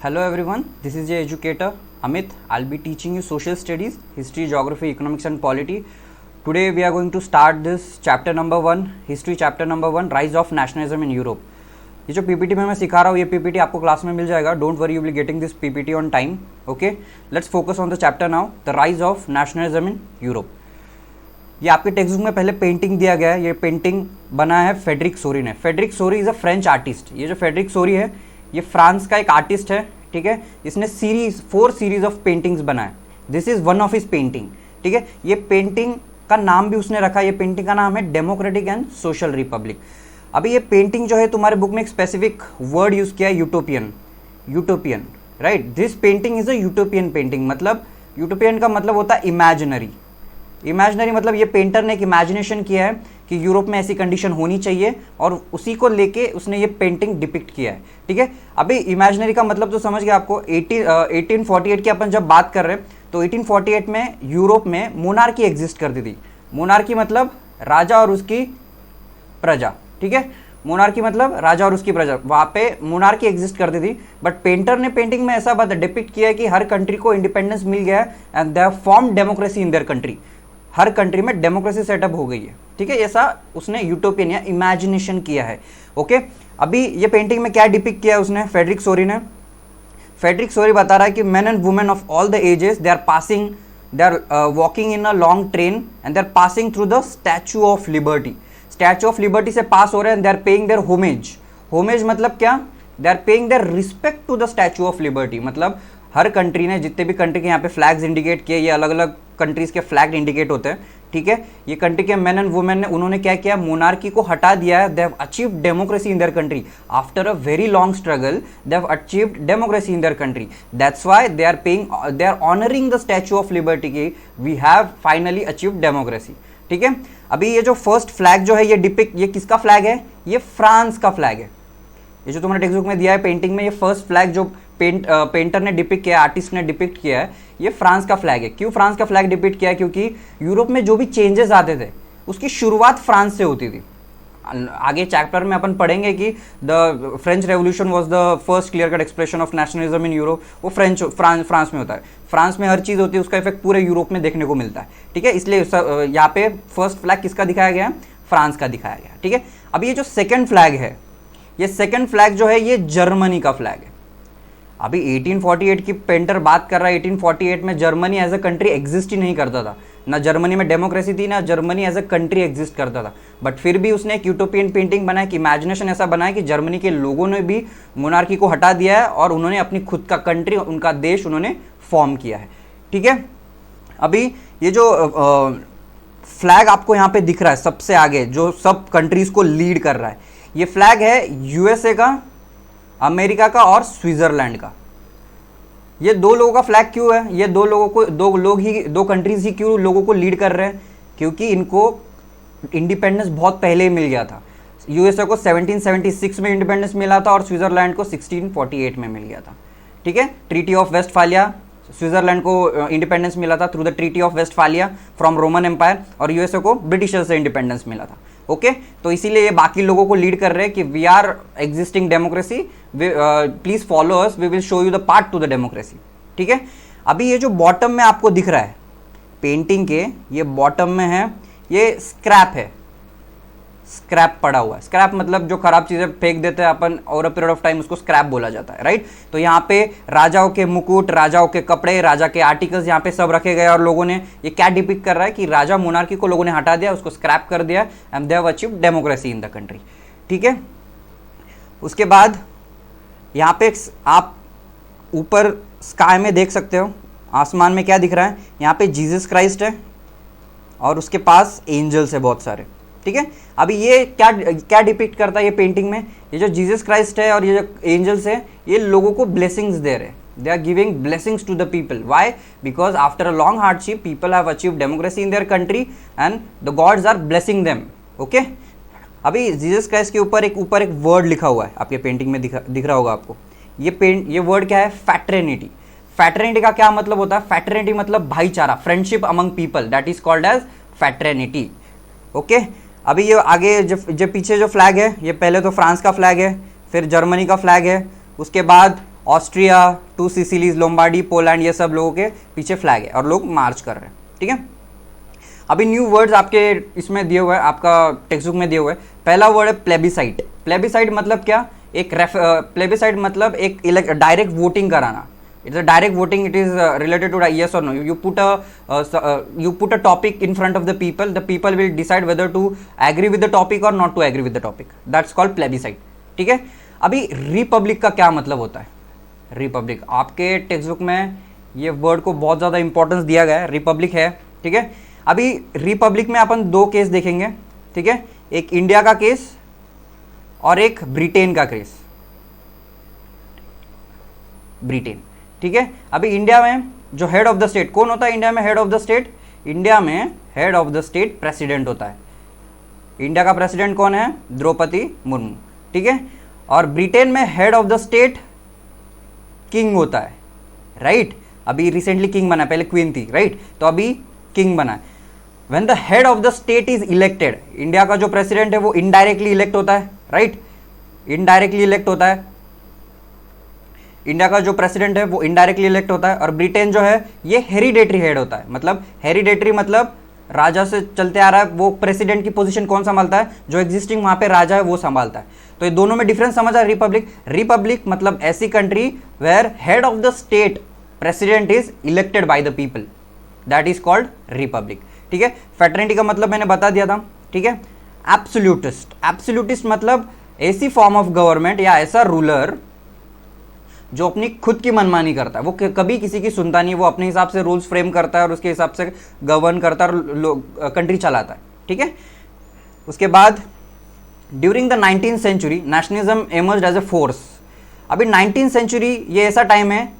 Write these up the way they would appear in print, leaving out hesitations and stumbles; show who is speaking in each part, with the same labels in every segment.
Speaker 1: Hello everyone, this is your educator Amit. I'll be teaching you social studies, history, geography, economics and polity. Today we are going to start this chapter number 1, history chapter number 1, rise of nationalism in Europe. ये जो PPT में मैं सिखा रहा हूँ ये PPT आपको class में मिल जाएगा. Don't worry, you will getting this PPT on time. Okay, let's focus on the chapter now, the rise of nationalism in Europe. ये आपके टेक्स्ट बुक में पहले पेंटिंग दिया गया है. ये पेंटिंग बना है फेडरिक सोरी ने. Frederic Sorrieu is a French artist. ये जो फेडरिक सोरी है ये फ्रांस का एक आर्टिस्ट है. ठीक है, इसने 4 सीरीज ऑफ पेंटिंग्स बनाए. This is one of his painting. ठीक है, ये पेंटिंग का नाम भी उसने रखा. ये पेंटिंग का नाम है डेमोक्रेटिक एंड सोशल रिपब्लिक. अभी ये पेंटिंग जो है तुम्हारे बुक में एक स्पेसिफिक वर्ड यूज किया है, utopian. Utopian, right. This painting is a utopian painting. मतलब यूटोपियन का मतलब होता है इमेजिनरी. इमेजिनरी मतलब ये पेंटर ने एक इमेजिनेशन किया है कि यूरोप में ऐसी कंडीशन होनी चाहिए और उसी को लेके उसने ये पेंटिंग डिपिक्ट किया है. ठीक है, अभी इमेजिनरी का मतलब तो समझ गया आपको. 1848 की अपन जब बात कर रहे हैं तो 1848 में यूरोप में मोनार्की एग्जिस्ट करती थी. मोनार्की मतलब राजा और उसकी प्रजा. ठीक है, मोनार्की मतलब राजा और उसकी प्रजा. वहाँ पे मोनार्की एग्जिस्ट करती थी. बट पेंटर ने पेंटिंग में ऐसा बात डिपिक्ट किया है कि हर कंट्री को इंडिपेंडेंस मिल गया है and they have form democracy in their country. Her country में डेमोक्रेसी सेटअप हो गई है. ठीक है, ऐसा उसने यूटोपियन या इमेजिनेशन किया है. ओके, अभी ये पेंटिंग में क्या डिपिक्ट किया है उसने, फेडरिक सोरी ने. फेडरिक सोरी बता रहा है कि men and women of all the ages they are walking in a long train and they are passing through the Statue of Liberty. Statue of Liberty से pass हो रहे हैं. They are paying their homage. Homage मतलब क्या, they are paying their respect to the Statue of Liberty. मतलब हर country ने, जितने भी कंट्री के यहाँ पे फ्लैग्स इंडिकेट किए, ये अलग अलग कंट्रीज के फ्लैग इंडिकेट होते हैं. ठीक है, ये कंट्री के मेन एंड वुमेन ने उन्होंने क्या किया, मोनार्की को हटा दिया है. They have achieved democracy in their country after a very long struggle. They have achieved democracy in their country. That's why they are honouring the Statue of Liberty की we have finally achieved democracy. ठीक है, अभी ये जो first flag जो है ये किसका फ्लैग है, ये फ्रांस का फ्लैग है. ये जो तुम्हारे टेक्स्ट बुक में दिया है पेंटिंग में, ये फर्स्ट फ्लैग जो पेंटर ने डिपिक्ट किया है, आर्टिस्ट ने डिपिक्ट किया है, ये फ्रांस का फ्लैग है. क्यों फ्रांस का फ्लैग डिपिक्ट किया है, क्योंकि यूरोप में जो भी चेंजेस आते थे उसकी शुरुआत फ्रांस से होती थी. आगे चैप्टर में अपन पढ़ेंगे कि the French revolution was the first clear cut expression of nationalism in Europe. वो फ्रांस में होता है. फ्रांस में हर चीज़ होती है, उसका इफेक्ट पूरे यूरोप में देखने को मिलता है. ठीक है, इसलिए यहाँ पे फर्स्ट फ्लैग किसका दिखाया गया, फ्रांस का दिखाया गया. ठीक है, अब ये जो सेकेंड फ्लैग है, ये सेकेंड फ्लैग जो है ये जर्मनी का फ्लैग है. अभी 1848 की पेंटर बात कर रहा है. 1848 में Germany as a country exist ही नहीं करता था. ना जर्मनी में डेमोक्रेसी थी, ना Germany as a country exist करता था. बट फिर भी उसने एक यूटोपियन पेंटिंग बनाया कि इमेजिनेशन ऐसा बनाया कि जर्मनी के लोगों ने भी मोनार्की को हटा दिया है और उन्होंने अपनी खुद का कंट्री, उनका देश उन्होंने फॉर्म किया है. ठीक है, अभी ये जो फ्लैग आपको यहाँ पे दिख रहा है सबसे आगे, जो सब कंट्रीज को लीड कर रहा है, ये फ्लैग है यूएसए का, अमेरिका का और स्विट्जरलैंड का. ये दो लोगों का फ्लैग क्यों है, ये दो कंट्रीज ही क्यों लोगों को लीड कर रहे हैं, क्योंकि इनको इंडिपेंडेंस बहुत पहले ही मिल गया था. यूएसए को 1776 में इंडिपेंडेंस मिला था और स्विट्जरलैंड को 1648 में मिल गया था. ठीक है, ट्रीटी ऑफ वेस्टफालिया, स्विट्जरलैंड को इंडिपेंडेंस मिला था through the treaty of Westphalia from Roman empire, और यूएसए को ब्रिटिशर्स से इंडिपेंडेंस मिला था. ओके, तो इसीलिए ये बाकी लोगों को लीड कर रहे हैं कि we are existing democracy, please follow us, we will show you the part to the democracy. ठीक है, अभी ये जो बॉटम में आपको दिख रहा है पेंटिंग के, ये बॉटम में है, ये स्क्रैप है. स्क्रैप पड़ा हुआ है. स्क्रैप मतलब जो खराब चीजें फेंक देते हैं अपन, over a period of time उसको स्क्रैप बोला जाता है, राइट. तो यहाँ पे राजाओं के मुकुट, राजाओं के कपड़े, राजा के आर्टिकल्स यहाँ पे सब रखे गए और लोगों ने, ये क्या डिपिक्ट कर रहा है कि राजा मोनार्की को लोगों ने हटा दिया, उसको स्क्रैप कर दिया and they have achieved democracy in the country. ठीक है, उसके बाद यहाँ पे आप ऊपर स्काई में देख सकते हो, आसमान में क्या दिख रहा है, यहाँ पे जीसस क्राइस्ट है और उसके पास एंजल्स है बहुत सारे. ठीक है, अभी ये क्या डिपिक्ट करता है ये पेंटिंग में, ये जो जीसस क्राइस्ट है और ये जो एंजल्स है, ये लोगों को ब्लेसिंग्स दे रहे हैं. They are giving blessings to the people. Why, because after a long hardship people have achieved democracy in their country and the gods are blessing them. Okay, अभी जीसस क्राइस्ट के ऊपर एक वर्ड लिखा हुआ है, आपके पेंटिंग में दिख रहा होगा आपको. ये वर्ड क्या है, फैटर्निटी. फैटर्निटी का क्या मतलब होता है, फैटर्निटी मतलब भाईचारा, friendship among people, that is called as fraternity. Okay, अभी ये आगे जो पीछे जो फ्लैग है, ये पहले तो फ्रांस का फ्लैग है, फिर जर्मनी का फ्लैग है, उसके बाद ऑस्ट्रिया, 2 सिसिलीज, लोम्बार्डी, पोलैंड, ये सब लोगों के पीछे फ्लैग है और लोग मार्च कर रहे हैं, ठीक है। अभी न्यू वर्ड्स आपके इसमें दिए हुए हैं, आपका टेक्स्ट बुक में दिए हुए हैं। पहला वर्ड है प्लेबिसाइट। प्लेबिसाइट मतलब क्या? एक प्लेबिसाइट मतलब एक डायरेक्ट वोटिंग कराना। It's a direct voting, it is related to yes or no. You put a topic in front of the people will decide whether to agree with the topic or not to agree with the topic. That's called plebiscite, ठीक है। अभी Republic का क्या मतलब होता है? Republic आपके text book में ये वर्ड को बहुत ज़्यादा इंपॉर्टेंस दिया गया है, रिपब्लिक है, ठीक है। अभी रिपब्लिक में अपन 2 केस देखेंगे, ठीक है, एक इंडिया का केस और एक ब्रिटेन का केस, ब्रिटेन, ठीक है। अभी इंडिया में जो हेड ऑफ द स्टेट कौन होता है? इंडिया में head of the state, India में head of the state president होता है। इंडिया का प्रेसिडेंट कौन है? द्रौपदी मुर्मू, ठीक है। और ब्रिटेन में head of the state king होता है, राइट। अभी रिसेंटली किंग बना, पहले क्वीन थी, राइट, तो अभी किंग बना है। When the head of the state is elected, India का जो प्रेसिडेंट है वो इनडायरेक्टली इलेक्ट होता है, राइट, इनडायरेक्टली इलेक्ट होता है। इंडिया का जो प्रेसिडेंट है वो इनडायरेक्टली इलेक्ट होता है। और ब्रिटेन जो है ये हेरिडेटरी हेड होता है, मतलब हेरिडेटरी मतलब राजा से चलते आ रहा है, वो प्रेसिडेंट की पोजीशन कौन संभालता है? जो एग्जिस्टिंग वहां पे राजा है वो संभालता है। तो ये दोनों में डिफरेंस समझा। रिपब्लिक मतलब ऐसी country where head of the state president is elected by the people, that is called republic, ठीक है। फेटर्निटी का मतलब मैंने बता दिया था, ठीक है। एब्सोल्यूटिस्ट मतलब ऐसी फॉर्म ऑफ गवर्नमेंट या ऐसा रूलर जो अपनी खुद की मनमानी करता है, वो कभी किसी की सुनता नहीं, वो अपने हिसाब से रूल्स फ्रेम करता है और उसके हिसाब से गवर्न करता है और कंट्री चलाता है, ठीक है। उसके बाद during the 19th century nationalism emerged as a force. अभी 19th सेंचुरी ये ऐसा टाइम है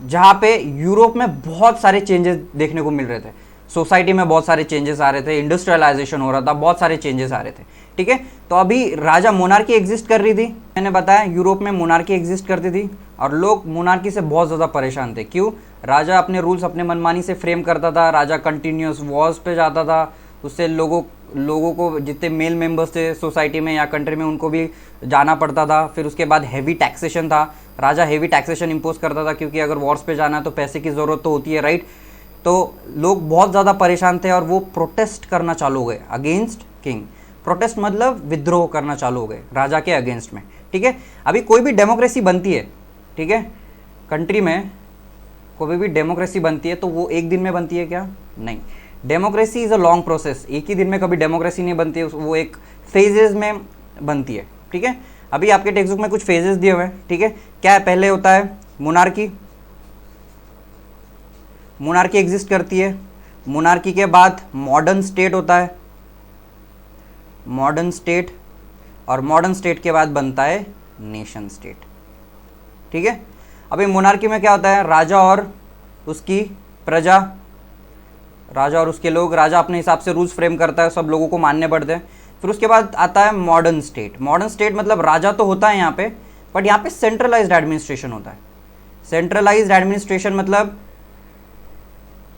Speaker 1: जहाँ पे यूरोप में बहुत सारे चेंजेस देखने को मिल रहे थे, सोसाइटी में बहुत सारे चेंजेस आ रहे थे, इंडस्ट्रियलाइजेशन हो रहा था, बहुत सारे चेंजेस आ रहे थे, ठीक है। तो अभी राजा मोनार्की एग्जिस्ट कर रही थी, मैंने बताया यूरोप में मोनार्की एग्जिस्ट करती थी और लोग मोनार्की से बहुत ज़्यादा परेशान थे। क्यों? राजा अपने रूल्स अपने मनमानी से फ्रेम करता था, राजा कंटिन्यूस वॉर्स पे जाता था, उससे लोगों को जितने मेल मेंबर्स थे सोसाइटी में या कंट्री में उनको भी जाना पड़ता था। फिर उसके बाद हैवी टैक्सेशन था, राजा हैवी टैक्सेशन इम्पोज करता था क्योंकि अगर वॉर्स पे जाना है तो पैसे की ज़रूरत तो होती है, राइट। तो लोग बहुत ज़्यादा परेशान थे और वो प्रोटेस्ट करना चालू हो गए अगेंस्ट किंग। प्रोटेस्ट मतलब विद्रोह करना चालू हो गए राजा के अगेंस्ट में, ठीक है। अभी कोई भी डेमोक्रेसी बनती है, ठीक है, कंट्री में कोई भी डेमोक्रेसी बनती है तो वो एक दिन में बनती है क्या? नहीं, democracy is a long process. एक ही दिन में कभी डेमोक्रेसी नहीं बनती है, वो एक फेजेस में बनती है, ठीक है। अभी आपके टेक्स्ट बुक में कुछ फेजेस दिए हुए हैं, ठीक है। क्या है? पहले होता है मोनार्की, मोनार्की एग्जिस्ट करती है। मोनार्की के बाद मॉडर्न स्टेट होता है, मॉडर्न स्टेट, और मॉडर्न स्टेट के बाद बनता है नेशन स्टेट, ठीक है। अभी मोनार्की में क्या होता है? राजा और उसकी प्रजा, राजा और उसके लोग, राजा अपने हिसाब से रूल्स फ्रेम करता है, सब लोगों को मानने पड़ते हैं। फिर उसके बाद आता है मॉडर्न स्टेट। मॉडर्न स्टेट मतलब राजा तो होता है यहाँ पे, बट यहाँ पे सेंट्रलाइज्ड एडमिनिस्ट्रेशन होता है। सेंट्रलाइज्ड एडमिनिस्ट्रेशन मतलब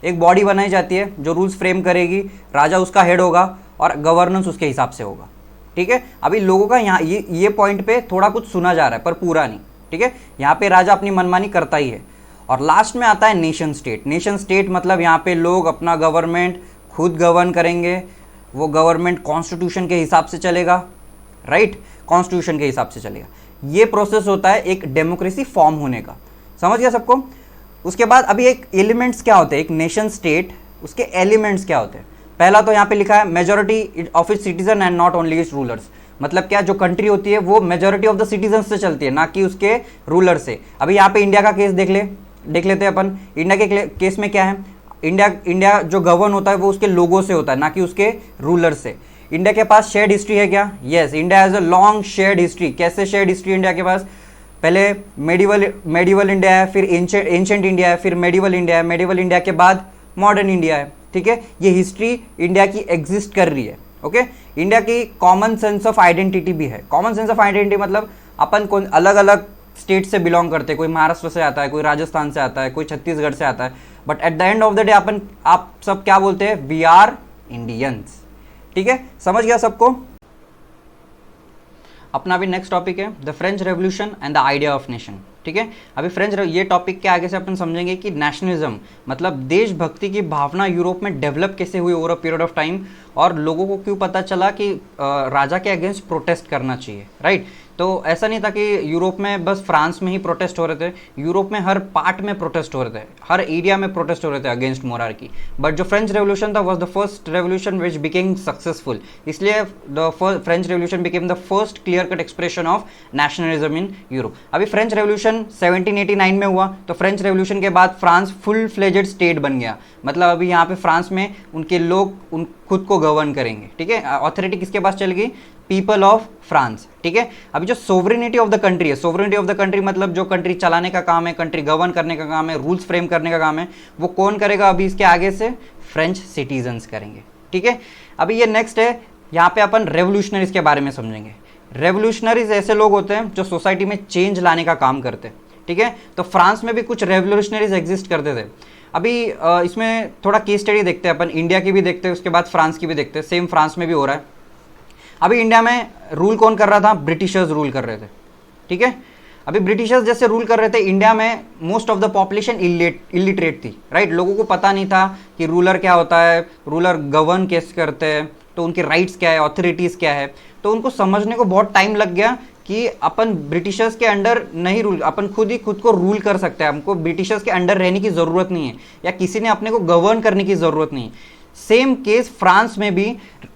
Speaker 1: एक बॉडी बनाई जाती है जो रूल्स फ्रेम करेगी, राजा उसका हेड होगा और गवर्नेंस उसके हिसाब से होगा, ठीक है। अभी लोगों का यहाँ ये पॉइंट पे थोड़ा कुछ सुना जा रहा है पर पूरा नहीं, ठीक है। यहाँ पे राजा अपनी मनमानी करता ही है। और लास्ट में आता है नेशन स्टेट। नेशन स्टेट मतलब यहाँ पे लोग अपना गवर्नमेंट खुद गवर्न करेंगे, वो गवर्नमेंट कॉन्स्टिट्यूशन के हिसाब से चलेगा, राइट, कॉन्स्टिट्यूशन के हिसाब से चलेगा। ये प्रोसेस होता है एक डेमोक्रेसी फॉर्म होने का, समझ गया सबको। उसके बाद अभी एक एलिमेंट्स क्या होते हैं, एक नेशन स्टेट, उसके एलिमेंट्स क्या होते हैं। पहला तो यहाँ पे लिखा है majority of its citizen and not only it's rulers. मतलब क्या, जो कंट्री होती है वो मेजॉरिटी ऑफ द सिटीजन से चलती है, ना कि उसके रूलर से। अभी यहाँ पे इंडिया का केस देख लेते हैं अपन। इंडिया के केस में क्या है, इंडिया जो गवर्न होता है वो उसके लोगों से होता है, ना कि उसके रूलर से। इंडिया के पास शेयर्ड हिस्ट्री है क्या? Yes, India has a long shared history. कैसे शेयर्ड हिस्ट्री इंडिया के पास? पहले मेडिवल इंडिया है, फिर एंशेंट इंडिया है, फिर मेडिवल इंडिया है, मेडिवल इंडिया के बाद मॉडर्न इंडिया है, ठीक है। ये हिस्ट्री इंडिया की एग्जिस्ट कर रही है, ओके। इंडिया की कॉमन सेंस ऑफ आइडेंटिटी भी है। कॉमन सेंस ऑफ आइडेंटिटी मतलब अपन कौन अलग अलग स्टेट से बिलोंग करते हैं, कोई महाराष्ट्र से आता है, कोई राजस्थान से आता है, कोई छत्तीसगढ़ से आता है, but at the end of the day आप सब क्या बोलते हैं? वी आर इंडियंस, ठीक है। समझ गया सबको? अपना भी नेक्स्ट टॉपिक है the French revolution and the idea of nation. ठीक है, अभी ये टॉपिक के आगे से अपन समझेंगे कि नेशनलिज्म मतलब देशभक्ति की भावना यूरोप में डेवलप कैसे हुई over a period of time, और लोगों को क्यों पता चला कि राजा के अगेंस्ट प्रोटेस्ट करना चाहिए, राइट। तो ऐसा नहीं था कि यूरोप में बस फ्रांस में ही प्रोटेस्ट हो रहे थे, यूरोप में हर पार्ट में प्रोटेस्ट हो रहे थे, हर एरिया में प्रोटेस्ट हो रहे थे अगेंस्ट मोनार्की। बट जो फ्रेंच रेवोल्यूशन था was the first revolution which became successful, इसलिए the French revolution became the first clear cut expression of nationalism in Europe. अभी फ्रेंच रेवोल्यूशन 1789 में हुआ, तो फ्रेंच रेवोल्यूशन के बाद फ्रांस फुल फ्लेजेड स्टेट बन गया, मतलब अभी यहाँ पे फ्रांस में उनके लोग खुद को गवर्न करेंगे। ठीक है, अथॉरिटी किसके पास चलेगी, पीपल ऑफ फ्रांस। ठीक है, अभी जो सोवरेनिटी ऑफ द कंट्री है, सोवरेनिटी ऑफ द कंट्री मतलब जो कंट्री चलाने का काम है, कंट्री गवर्न करने का काम है, रूल्स फ्रेम करने का काम है, वो कौन करेगा, अभी इसके आगे से फ्रेंच सिटीजन्स करेंगे। ठीक है, अभी ये नेक्स्ट है, यहाँ पे अपन रेवोल्यूशनरीज के बारे में समझेंगे। रेवोल्यूशनरीज ऐसे लोग होते हैं जो सोसाइटी में चेंज लाने का काम करते हैं। ठीक है, तो फ्रांस में भी कुछ रेवोल्यूशनरीज एग्जिस्ट करते थे। अभी इसमें थोड़ा केस स्टडी देखते हैं अपन, इंडिया की भी देखते हैं, उसके बाद फ्रांस की भी देखते हैं, सेम फ्रांस में भी हो रहा है। अभी इंडिया में रूल कौन कर रहा था, ब्रिटिशर्स रूल कर रहे थे। ठीक है, अभी ब्रिटिशर्स जैसे रूल कर रहे थे, इंडिया में most of the population illiterate थी, राइट। लोगों को पता नहीं था कि रूलर क्या होता है, रूलर गवर्न कैसे करते हैं, तो उनके राइट्स क्या है, ऑथोरिटीज़ क्या है, तो उनको समझने को बहुत टाइम लग गया कि अपन ब्रिटिशर्स के अंडर नहीं रूल, अपन खुद ही खुद को रूल कर सकते हैं, हमको ब्रिटिशर्स के अंडर रहने की ज़रूरत नहीं है, या किसी ने अपने को गवर्न करने की ज़रूरत नहीं है। सेम केस फ्रांस में भी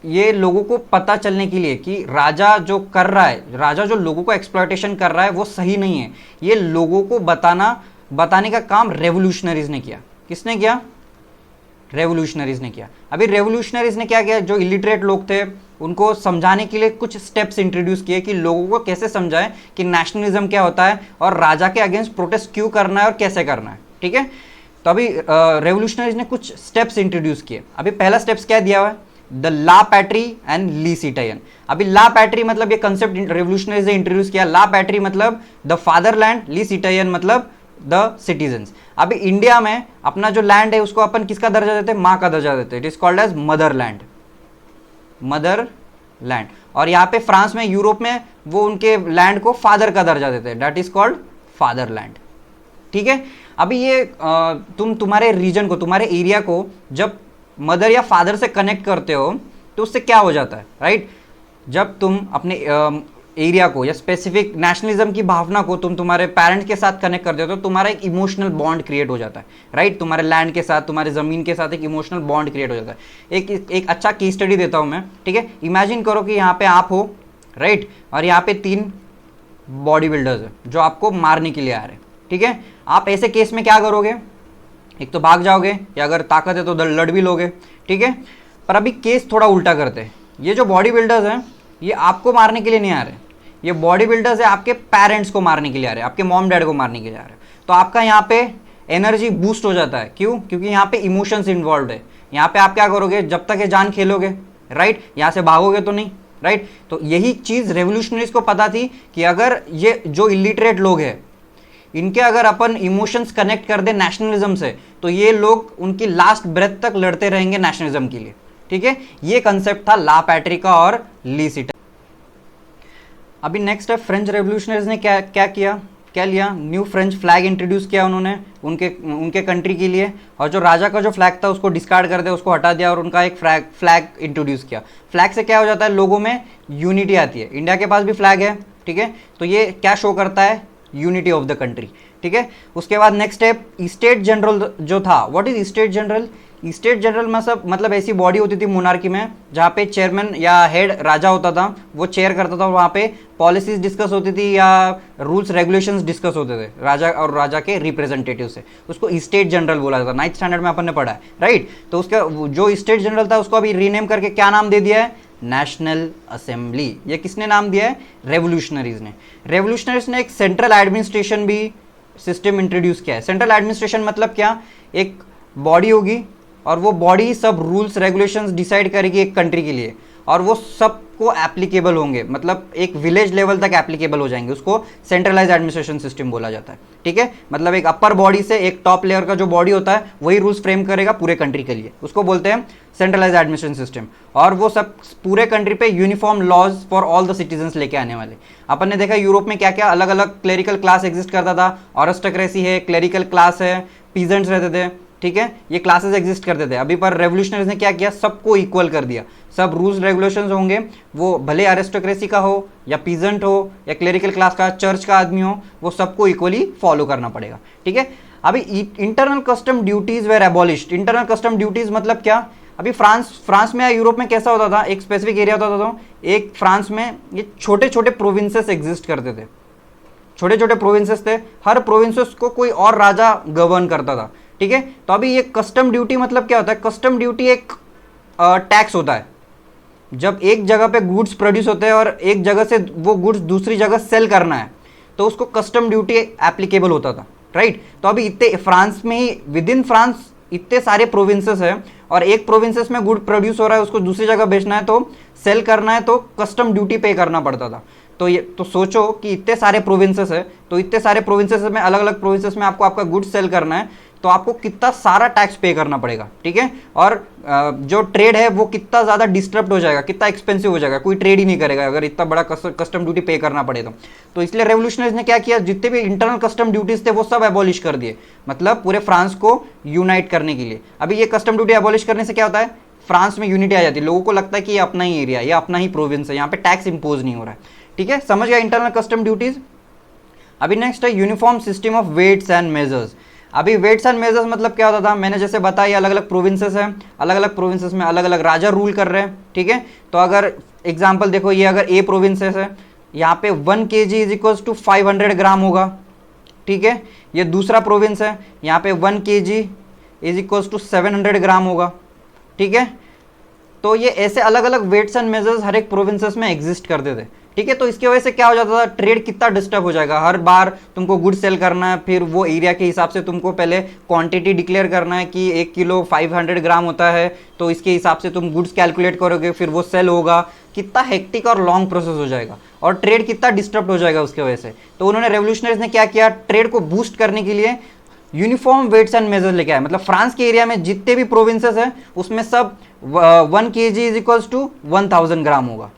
Speaker 1: ये लोगों को पता चलने के लिए कि राजा जो कर रहा है, राजा जो लोगों को एक्सप्लॉयटेशन कर रहा है वो सही नहीं है, ये लोगों को बताने का काम रेवोल्यूशनरीज ने किया। किसने किया, रेवोल्यूशनरीज ने किया। अभी रेवोल्यूशनरीज ने क्या किया, जो इलिटरेट लोग थे उनको समझाने के लिए कुछ स्टेप्स इंट्रोड्यूस किए कि लोगों को कैसे समझाएं कि नेशनलिज्म क्या होता है और राजा के अगेंस्ट प्रोटेस्ट क्यों करना है और कैसे करना है। ठीक है, तो अभी रेवोल्यूशनरीज ने कुछ स्टेप्स इंट्रोड्यूस किए। अभी पहला स्टेप्स क्या दिया हुआ है, द ला पैट्री एंड ली सिटायन। अभी ला पैट्री मतलब ये कंसेप्ट रेवोल्यूशनरीज ने इंट्रोड्यूस किया। ला पैट्री मतलब द फादरलैंड, ली सिटायन मतलब द सिटीजन्स। अभी इंडिया में अपना जो लैंड है उसको अपन किसका दर्जा देते हैं, माँ का दर्जा देते हैं, it is called as motherland, motherland. और यहाँ पे फ्रांस में, यूरोप में वो उनके लैंड को फादर का दर्जा देते हैं, दैट इज कॉल्ड फादरलैंड। ठीक है, अभी ये तुम्हारे रीजन को, तुम्हारे एरिया को जब मदर या फादर से कनेक्ट करते हो तो उससे क्या हो जाता है, राइट। जब तुम अपने एरिया को या स्पेसिफिक नेशनलिज्म की भावना को तुम तुम्हारे पेरेंट्स के साथ कनेक्ट करते हो तो तुम्हारा एक इमोशनल बॉन्ड क्रिएट हो जाता है, राइट। तुम्हारे लैंड के साथ, तुम्हारे ज़मीन के साथ एक इमोशनल बॉन्ड क्रिएट हो जाता है। एक अच्छा केस स्टडी देता हूँ मैं। ठीक है, इमेजिन करो कि यहाँ पे आप हो, राइट, और यहाँ पे 3 बॉडी बिल्डर्स है जो आपको मारने के लिए आ रहे हैं। ठीक है, आप ऐसे केस में क्या करोगे, एक तो भाग जाओगे, या अगर ताकत है तो लड़ भी लोगे। ठीक है, पर अभी केस थोड़ा उल्टा करते हैं। ये जो बॉडी बिल्डर्स हैं ये आपको मारने के लिए नहीं आ रहे, ये बॉडी बिल्डर्स है आपके पेरेंट्स को मारने के लिए आ रहे हैं, आपके मॉम डैड को मारने के लिए आ रहे हैं। तो आपका यहाँ पे एनर्जी बूस्ट हो जाता है। क्यों, क्योंकि यहाँ पे इमोशंस इन्वॉल्व है। यहाँ पे आप क्या करोगे, जब तक ये जान खेलोगे, राइट, यहाँ से भागोगे तो नहीं, राइट। तो यही चीज़ रेवोल्यूशनरीज को पता थी कि अगर ये जो इलिटरेट लोग हैं इनके अगर अपन इमोशंस कनेक्ट कर दे नेशनलिज्म से तो ये लोग उनकी लास्ट ब्रेथ तक लड़ते रहेंगे नेशनलिज्म के लिए। ठीक है, ये कंसेप्ट था ला पैट्री का और ली सिटायन। अभी नेक्स्ट है फ्रेंच रेवोल्यूशनरीज ने क्या लिया, न्यू फ्रेंच फ्लैग इंट्रोड्यूस किया उन्होंने उनके कंट्री के लिए, और जो राजा का जो फ्लैग था उसको डिस्कार्ड कर दिया, उसको हटा दिया और उनका एक फ्लैग इंट्रोड्यूस किया। फ्लैग से क्या हो जाता है, लोगों में यूनिटी आती है। इंडिया के पास भी फ्लैग है, ठीक है, तो ये क्या शो करता है, यूनिटी ऑफ द कंट्री। ठीक है, उसके बाद नेक्स्ट स्टेप स्टेट जनरल जो था। What is state general, state general मतलब ऐसी बॉडी होती थी मोनार्की में जहाँ पे चेयरमैन या हेड राजा होता था, वो चेयर करता था, वहाँ पे पॉलिसीज डिस्कस होती थी या रूल्स रेगुलेशंस डिस्कस होते थे राजा और राजा के रिप्रेजेंटेटिव से। उसको स्टेट जनरल बोला जाता, 9th स्टैंडर्ड में अपन ने पढ़ा है, राइट। तो उसका जो स्टेट जनरल था उसको अभी रीनेम करके क्या नाम दे दिया है, नेशनल असेंबली। ये किसने नाम दिया है, रेवोल्यूशनरीज ने। रेवोल्यूशनरीज ने एक सेंट्रल एडमिनिस्ट्रेशन भी सिस्टम इंट्रोड्यूस किया है। सेंट्रल एडमिनिस्ट्रेशन मतलब क्या, एक बॉडी होगी और वो बॉडी सब रूल्स रेगुलेशंस डिसाइड करेगी एक कंट्री के लिए, और वो सब सबको एप्लीकेबल होंगे, मतलब एक विलेज लेवल तक एप्लीकेबल हो जाएंगे, उसको सेंट्रलाइज एडमिनिस्ट्रेशन सिस्टम बोला जाता है। ठीक है, मतलब एक अपर बॉडी से एक टॉप लेयर का जो बॉडी होता है वही रूल्स फ्रेम करेगा पूरे कंट्री के लिए, उसको बोलते हैं सेंट्रलाइज एडमिनिस्ट्रेशन सिस्टम। और वो सब पूरे कंट्री पे uniform laws for all the citizens लेके आने वाले। अपन ने देखा यूरोप में क्या क्या अलग अलग क्लेरिकल क्लास एग्जिस्ट करता था, ऑरिस्टोक्रेसी है, क्लेरिकल क्लास है, पीजेंट्स रहते थे। ठीक है, ये क्लासेस एग्जिस्ट करते थे। अभी पर रेवोल्यूशनरीज ने क्या किया, सबको इक्वल कर दिया। सब रूल्स रेगुलेशंस होंगे, वो भले अरिस्टोक्रेसी का हो या पीजेंट हो या क्लेरिकल क्लास का, चर्च का आदमी हो, वो सबको इक्वली फॉलो करना पड़ेगा। ठीक है, अभी internal custom duties were abolished. Internal custom duties मतलब क्या, अभी फ्रांस में या यूरोप में कैसा होता था, एक स्पेसिफिक एरिया होता था, तो एक फ्रांस में ये छोटे छोटे प्रोविंसेस एग्जिस्ट करते थे, छोटे छोटे प्रोविंसेस थे, हर प्रोविंसेस को कोई और राजा गवर्न करता था। ठीक है, तो अभी ये कस्टम ड्यूटी मतलब क्या होता है, कस्टम ड्यूटी एक टैक्स होता है। जब एक जगह पे गुड्स प्रोड्यूस होते हैं और एक जगह से वो गुड्स दूसरी जगह सेल करना है, तो उसको कस्टम ड्यूटी एप्लीकेबल होता था। राइट, तो अभी इतने फ्रांस में ही, विद इन फ्रांस इतने सारे प्रोविंसेस है और एक प्रोविंसेस में गुड प्रोड्यूस हो रहा है, उसको दूसरी जगह बेचना है, तो सेल करना है, तो कस्टम ड्यूटी पे करना पड़ता था। तो ये तो सोचो कि इतने सारे प्रोविंसेस है, तो इतने सारे प्रोविंसेस में अलग अलग प्रोविंसेस में आपको आपका गुड्स सेल करना है, तो आपको कितना सारा टैक्स पे करना पड़ेगा। ठीक है, और जो ट्रेड है वो कितना ज़्यादा डिस्टर्ब हो जाएगा, कितना एक्सपेंसिव हो जाएगा, कोई ट्रेड ही नहीं करेगा अगर इतना बड़ा कस्टम ड्यूटी पे करना पड़े तो इसलिए रेवोल्यूशनरीज ने क्या किया, जितने भी इंटरनल कस्टम ड्यूटीज थे वो सब एबॉलिश कर दिए, मतलब पूरे फ्रांस को यूनाइट करने के लिए। अभी ये कस्टम ड्यूटी एबॉलिश करने से क्या होता है, फ्रांस में यूनिटी आ जाती है, लोगों को लगता है कि ये अपना ही एरिया, ये अपना ही प्रोविंस है, यहाँ पे टैक्स इंपोज नहीं हो रहा है। ठीक है, समझ गया इंटरनल कस्टम ड्यूटीज। अभी नेक्स्ट है uniform system of weights and measures. अभी वेट्स एंड मेजर्स मतलब क्या होता था, मैंने जैसे बताया अलग अलग प्रोविंसेस हैं, अलग अलग प्रोविंसेस में अलग अलग राजा रूल कर रहे हैं। ठीक है, तो अगर एग्जांपल देखो, ये अगर ए प्रोविंसेस है, यहाँ पे 1 kg इज इक्वल्स टू 500 ग्राम होगा। ठीक है, ये दूसरा प्रोविंस है, यहाँ पे 1 kg इज इक्वल्स टू 700 ग्राम होगा। ठीक है, तो ये ऐसे अलग अलग वेट्स एंड मेजर्स हर एक प्रोविंसेस में एग्जिस्ट करते थे। ठीक है, तो इसकी वजह से क्या हो जाता था, ट्रेड कितना डिस्टर्ब हो जाएगा, हर बार तुमको गुड सेल करना है, फिर वो एरिया के हिसाब से तुमको पहले क्वांटिटी डिक्लेयर करना है कि 1 किलो 500 ग्राम होता है, तो इसके हिसाब से तुम गुड्स कैलकुलेट करोगे, फिर वो सेल होगा, कितना हेक्टिक और लॉन्ग प्रोसेस हो जाएगा और ट्रेड कितना डिस्टर्ब हो जाएगा उसकी वजह से। तो उन्होंने रेवोल्यूशनरीज ने क्या किया, ट्रेड को बूस्ट करने के लिए यूनिफॉर्म वेट्स एंड मेजर्स लेके आए। मतलब फ्रांस के एरिया में जितने भी प्रोविंसेस हैं उसमें सब 1 kg इज इक्वल्स टू 1000 ग्राम होगा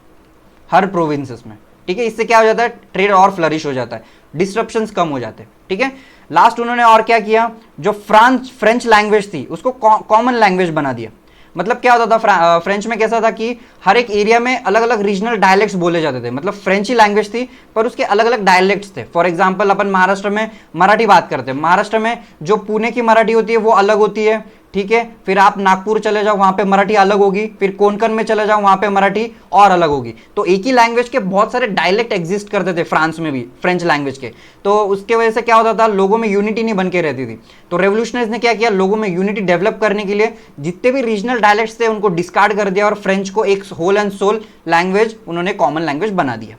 Speaker 1: हर प्रोविंसेस में। ठीक है, इससे क्या हो जाता है, ट्रेड और फ्लरिश हो जाता है, डिस्ट्रप्शंस कम हो जाते हैं। ठीक है, लास्ट उन्होंने और क्या किया, जो फ्रेंच लैंग्वेज थी उसको कॉमन लैंग्वेज बना दिया। मतलब क्या होता था, फ्रेंच में कैसा था कि हर एक एरिया में अलग अलग रीजनल डायलेक्ट्स बोले जाते थे, मतलब फ्रेंच ही लैंग्वेज थी पर उसके अलग अलग डायलेक्ट्स थे। फॉर एग्जांपल अपन महाराष्ट्र में मराठी बात करते हैं, महाराष्ट्र में जो पुणे की मराठी होती है वो अलग होती है। ठीक है, फिर आप नागपुर चले जाओ वहां पे मराठी अलग होगी, फिर कोंकण में चले जाओ वहां पे मराठी और अलग होगी। तो एक ही लैंग्वेज के बहुत सारे डायलेक्ट एग्जिस्ट करते थे फ्रांस में भी, फ्रेंच लैंग्वेज के। तो उसके वजह से क्या होता था, लोगों में यूनिटी नहीं बन के रहती थी। तो रेवोल्यूशनरीज ने क्या किया, लोगों में यूनिटी डेवलप करने के लिए जितने भी रीजनल डायलेक्ट्स थे उनको डिस्कार्ड कर दिया और फ्रेंच को एक होल एंड सोल लैंग्वेज उन्होंने कॉमन लैंग्वेज बना दिया।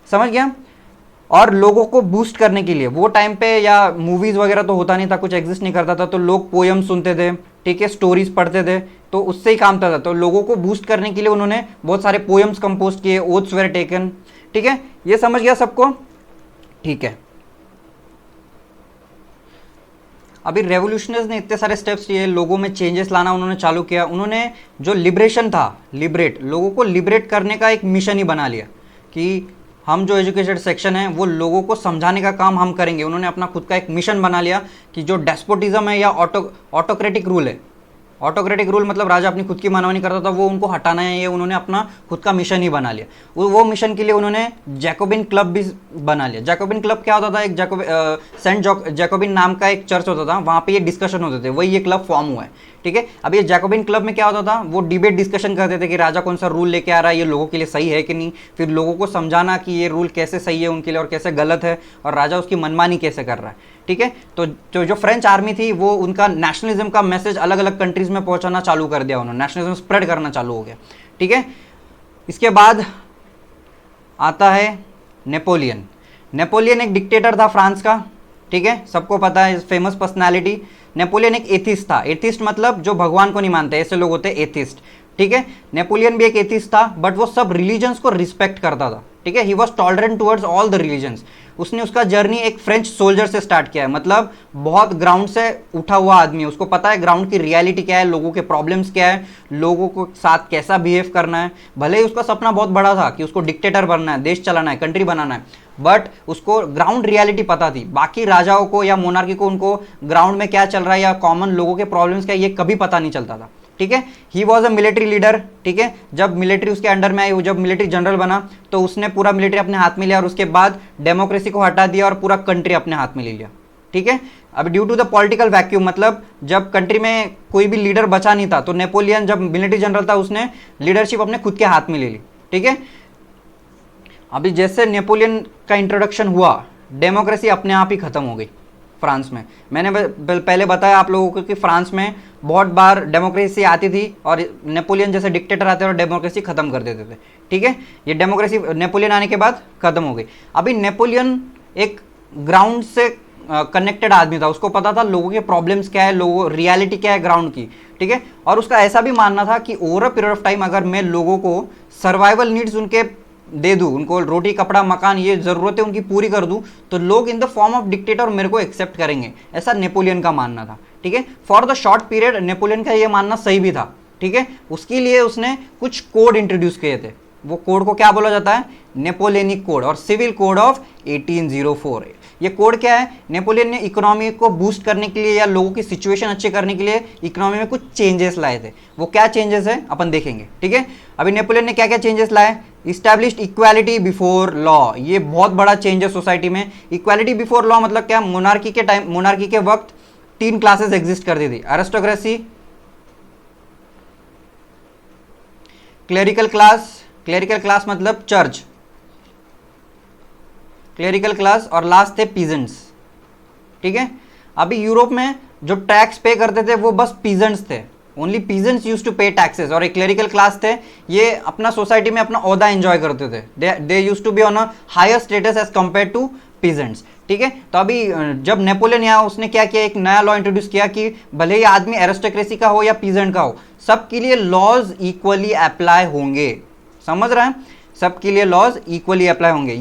Speaker 1: समझ गया। और लोगों को बूस्ट करने के लिए वो टाइम पे या मूवीज वगैरह तो होता नहीं था, कुछ एग्जिस्ट नहीं करता था, तो लोग पोयम सुनते थे, ठीक है, स्टोरीज पढ़ते थे, तो उससे ही काम चलता था। तो लोगों को बूस्ट करने के लिए उन्होंने बहुत सारे पोयम्स कंपोज किए, ओथ्स वेर टेकन। ठीक है, ये समझ गया सबको। ठीक है, अभी रेवोल्यूशनर्स ने इतने सारे स्टेप्स लिए, लोगों में चेंजेस लाना उन्होंने चालू किया। उन्होंने जो लिबरेशन था, लिबरेट, लोगों को लिबरेट करने का एक मिशन ही बना लिया कि हम जो एजुकेटेड सेक्शन है वो लोगों को समझाने का काम हम करेंगे। उन्होंने अपना खुद का एक मिशन बना लिया कि जो डेस्पोटिज्म है या ऑटोक्रेटिक रूल है, ऑटोक्रेटिक रूल मतलब राजा अपनी खुद की मनमानी करता था, वो उनको हटाना है, ये उन्होंने अपना खुद का मिशन ही बना लिया। वो मिशन के लिए उन्होंने जैकोबिन क्लब भी बना लिया। जैकोबिन क्लब क्या होता था, एक सेंट जैकोबिन नाम का एक चर्च होता था, वहाँ पे ये डिस्कशन होते थे, वही ये क्लब फॉर्म हुआ है। ठीक है, अब ये जैकोबिन क्लब में क्या होता था, वो डिबेट डिस्कशन करते थे कि राजा कौन सा रूल लेके आ रहा है, ये लोगों के लिए सही है कि नहीं, फिर लोगों को समझाना कि ये रूल कैसे सही है उनके लिए और कैसे गलत है, और राजा उसकी मनमानी कैसे कर रहा है। ठीक है, तो जो फ्रेंच आर्मी थी वो उनका नेशनलिज्म का मैसेज अलग अलग कंट्रीज में पहुंचाना चालू कर दिया, उन्होंने नेशनलिज्म स्प्रेड करना चालू हो गया। ठीक है, इसके बाद आता है नेपोलियन। नेपोलियन एक डिक्टेटर था फ्रांस का, ठीक है, सबको पता है, फेमस पर्सनालिटी। नेपोलियन एक एथिस्ट था। एथिस्ट मतलब जो भगवान को नहीं मानते, ऐसे लोग होते हैं एथिस्ट। ठीक है। नेपोलियन भी एक एथिस्ट था, बट वो सब रिलीजन्स को रिस्पेक्ट करता था, ठीक है। He was tolerant towards all the religions. उसने उसका जर्नी एक फ्रेंच सोल्जर से स्टार्ट किया है, मतलब बहुत ग्राउंड से उठा हुआ आदमी है, उसको पता है ग्राउंड की रियलिटी क्या है, लोगों के प्रॉब्लम्स क्या है, लोगों को साथ कैसा बिहेव करना है। भले ही उसका सपना बहुत बड़ा था कि उसको डिक्टेटर बनना है, देश चलाना है, कंट्री बनाना है, बट उसको ग्राउंड रियलिटी पता थी। बाकी राजाओं को या मोनार्की को उनको ग्राउंड में क्या चल रहा है या कॉमन लोगों के प्रॉब्लम्स क्या है, ये कभी पता नहीं चलता था, ठीक है। He was a military leader, ठीक है। जब मिलिट्री उसके अंडर में आई, वो जब मिलिट्री जनरल बना तो उसने पूरा मिलिट्री अपने हाथ में लिया और उसके बाद डेमोक्रेसी को हटा दिया और पूरा कंट्री अपने हाथ में ले लिया, ठीक है। अब due to the political vacuum, मतलब जब कंट्री में कोई भी लीडर बचा नहीं था, तो नेपोलियन जब मिलिट्री जनरल था उसने लीडरशिप अपने खुद के हाथ में ले ली, ठीक है। अभी जैसे नेपोलियन का इंट्रोडक्शन हुआ, डेमोक्रेसी अपने आप ही खत्म हो गई फ्रांस में। मैंने पहले बताया आप लोगों को कि फ्रांस में बहुत बार डेमोक्रेसी आती थी और नेपोलियन जैसे डिक्टेटर आते और डेमोक्रेसी खत्म कर देते थे, ठीक है। ये डेमोक्रेसी नेपोलियन आने के बाद खत्म हो गई। अभी नेपोलियन एक ग्राउंड से कनेक्टेड आदमी था, उसको पता था लोगों के प्रॉब्लम्स क्या है, लोगों रियलिटी क्या है ग्राउंड की, ठीक है। और उसका ऐसा भी मानना था कि over a period of time अगर मैं लोगों को सर्वाइवल नीड्स उनके दे दूं, उनको रोटी कपड़ा मकान ये ज़रूरतें उनकी पूरी कर दूं, तो लोग in the form of dictator मेरे को एक्सेप्ट करेंगे, ऐसा नेपोलियन का मानना था, ठीक है। For the short period Napoleon का ये मानना सही भी था, ठीक है। उसके लिए उसने कुछ कोड इंट्रोड्यूस किए थे। वो कोड को क्या बोला जाता है? नेपोलियनिक कोड और सिविल कोड ऑफ 1804। ये कोड क्या है? नेपोलियन ने इकोनॉमी को बूस्ट करने के लिए या लोगों की सिचुएशन अच्छे करने के लिए इकोनॉमी में कुछ चेंजेस लाए थे। वो क्या चेंजेस है अपन देखेंगे, ठीक है। अभी नेपोलियन ने क्या क्या चेंजेस लाए? इस्टेब्लिश्ड इक्वालिटी बिफोर लॉ, ये बहुत बड़ा चेंज है सोसाइटी में। इक्वालिटी बिफोर लॉ मतलब क्या? मोनार्की के वक्त 3 क्लासेस एग्जिस्ट करती थी, अरिस्टोक्रेसी, क्लेरिकल क्लास मतलब चर्च, क्लेरिकल क्लास, और लास्ट थे पीजेंट्स, ठीक है। अभी यूरोप में जो टैक्स पे करते थे वो बस पीजेंट्स थे, ओनली पीजेंट्स यूज्ड टू पे टैक्सेस, और एक क्लेरिकल क्लास थे, ये अपना सोसाइटी में अपना ओहदा एंजॉय करते थे, they used to be on a higher status as compare to peasants, ठीक है। तो अभी जब नेपोलियन आया उसने क्या किया? एक नया लॉ इंट्रोड्यूस किया कि भले ही आदमी एरिस्टोक्रेसी का हो या पीजेंट का हो, सबके लिए लॉज इक्वली अप्लाई होंगे, समझ रहे हैं? सबके लिए लॉज इक्वली अप्लाई होंगे।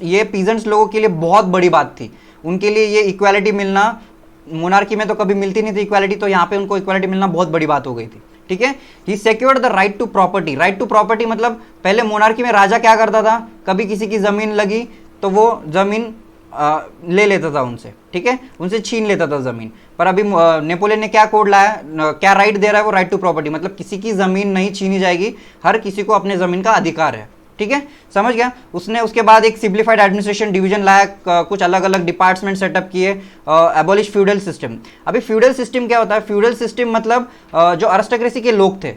Speaker 1: ये पीजेंट्स लोगों के लिए बहुत बड़ी बात थी, उनके लिए ये इक्वालिटी मिलना, मोनार्की में तो कभी मिलती नहीं थी इक्वालिटी, तो यहाँ पे उनको इक्वालिटी मिलना बहुत बड़ी बात हो गई थी, ठीक है। He secured the right to property. Right to property मतलब पहले मोनार्की में राजा क्या करता था? कभी किसी की जमीन लगी तो वो जमीन ले लेता था उनसे, ठीक है, उनसे छीन लेता था जमीन। पर अभी नेपोलियन ने क्या कोड लाया, क्या राइट दे रहा है वो? राइट टू प्रॉपर्टी, मतलब किसी की जमीन नहीं छीनी जाएगी, हर किसी को अपने जमीन का अधिकार है, ठीक है, समझ गया। उसने उसके बाद एक सिंप्लीफाइड एडमिनिस्ट्रेशन डिवीजन लाया, कुछ अलग अलग डिपार्टमेंट सेटअप किए, एबॉलिश फ्यूडल सिस्टम। अभी फ्यूडल सिस्टम क्या होता है? फ्यूडल सिस्टम मतलब जो अरिस्टोक्रेसी के लोग थे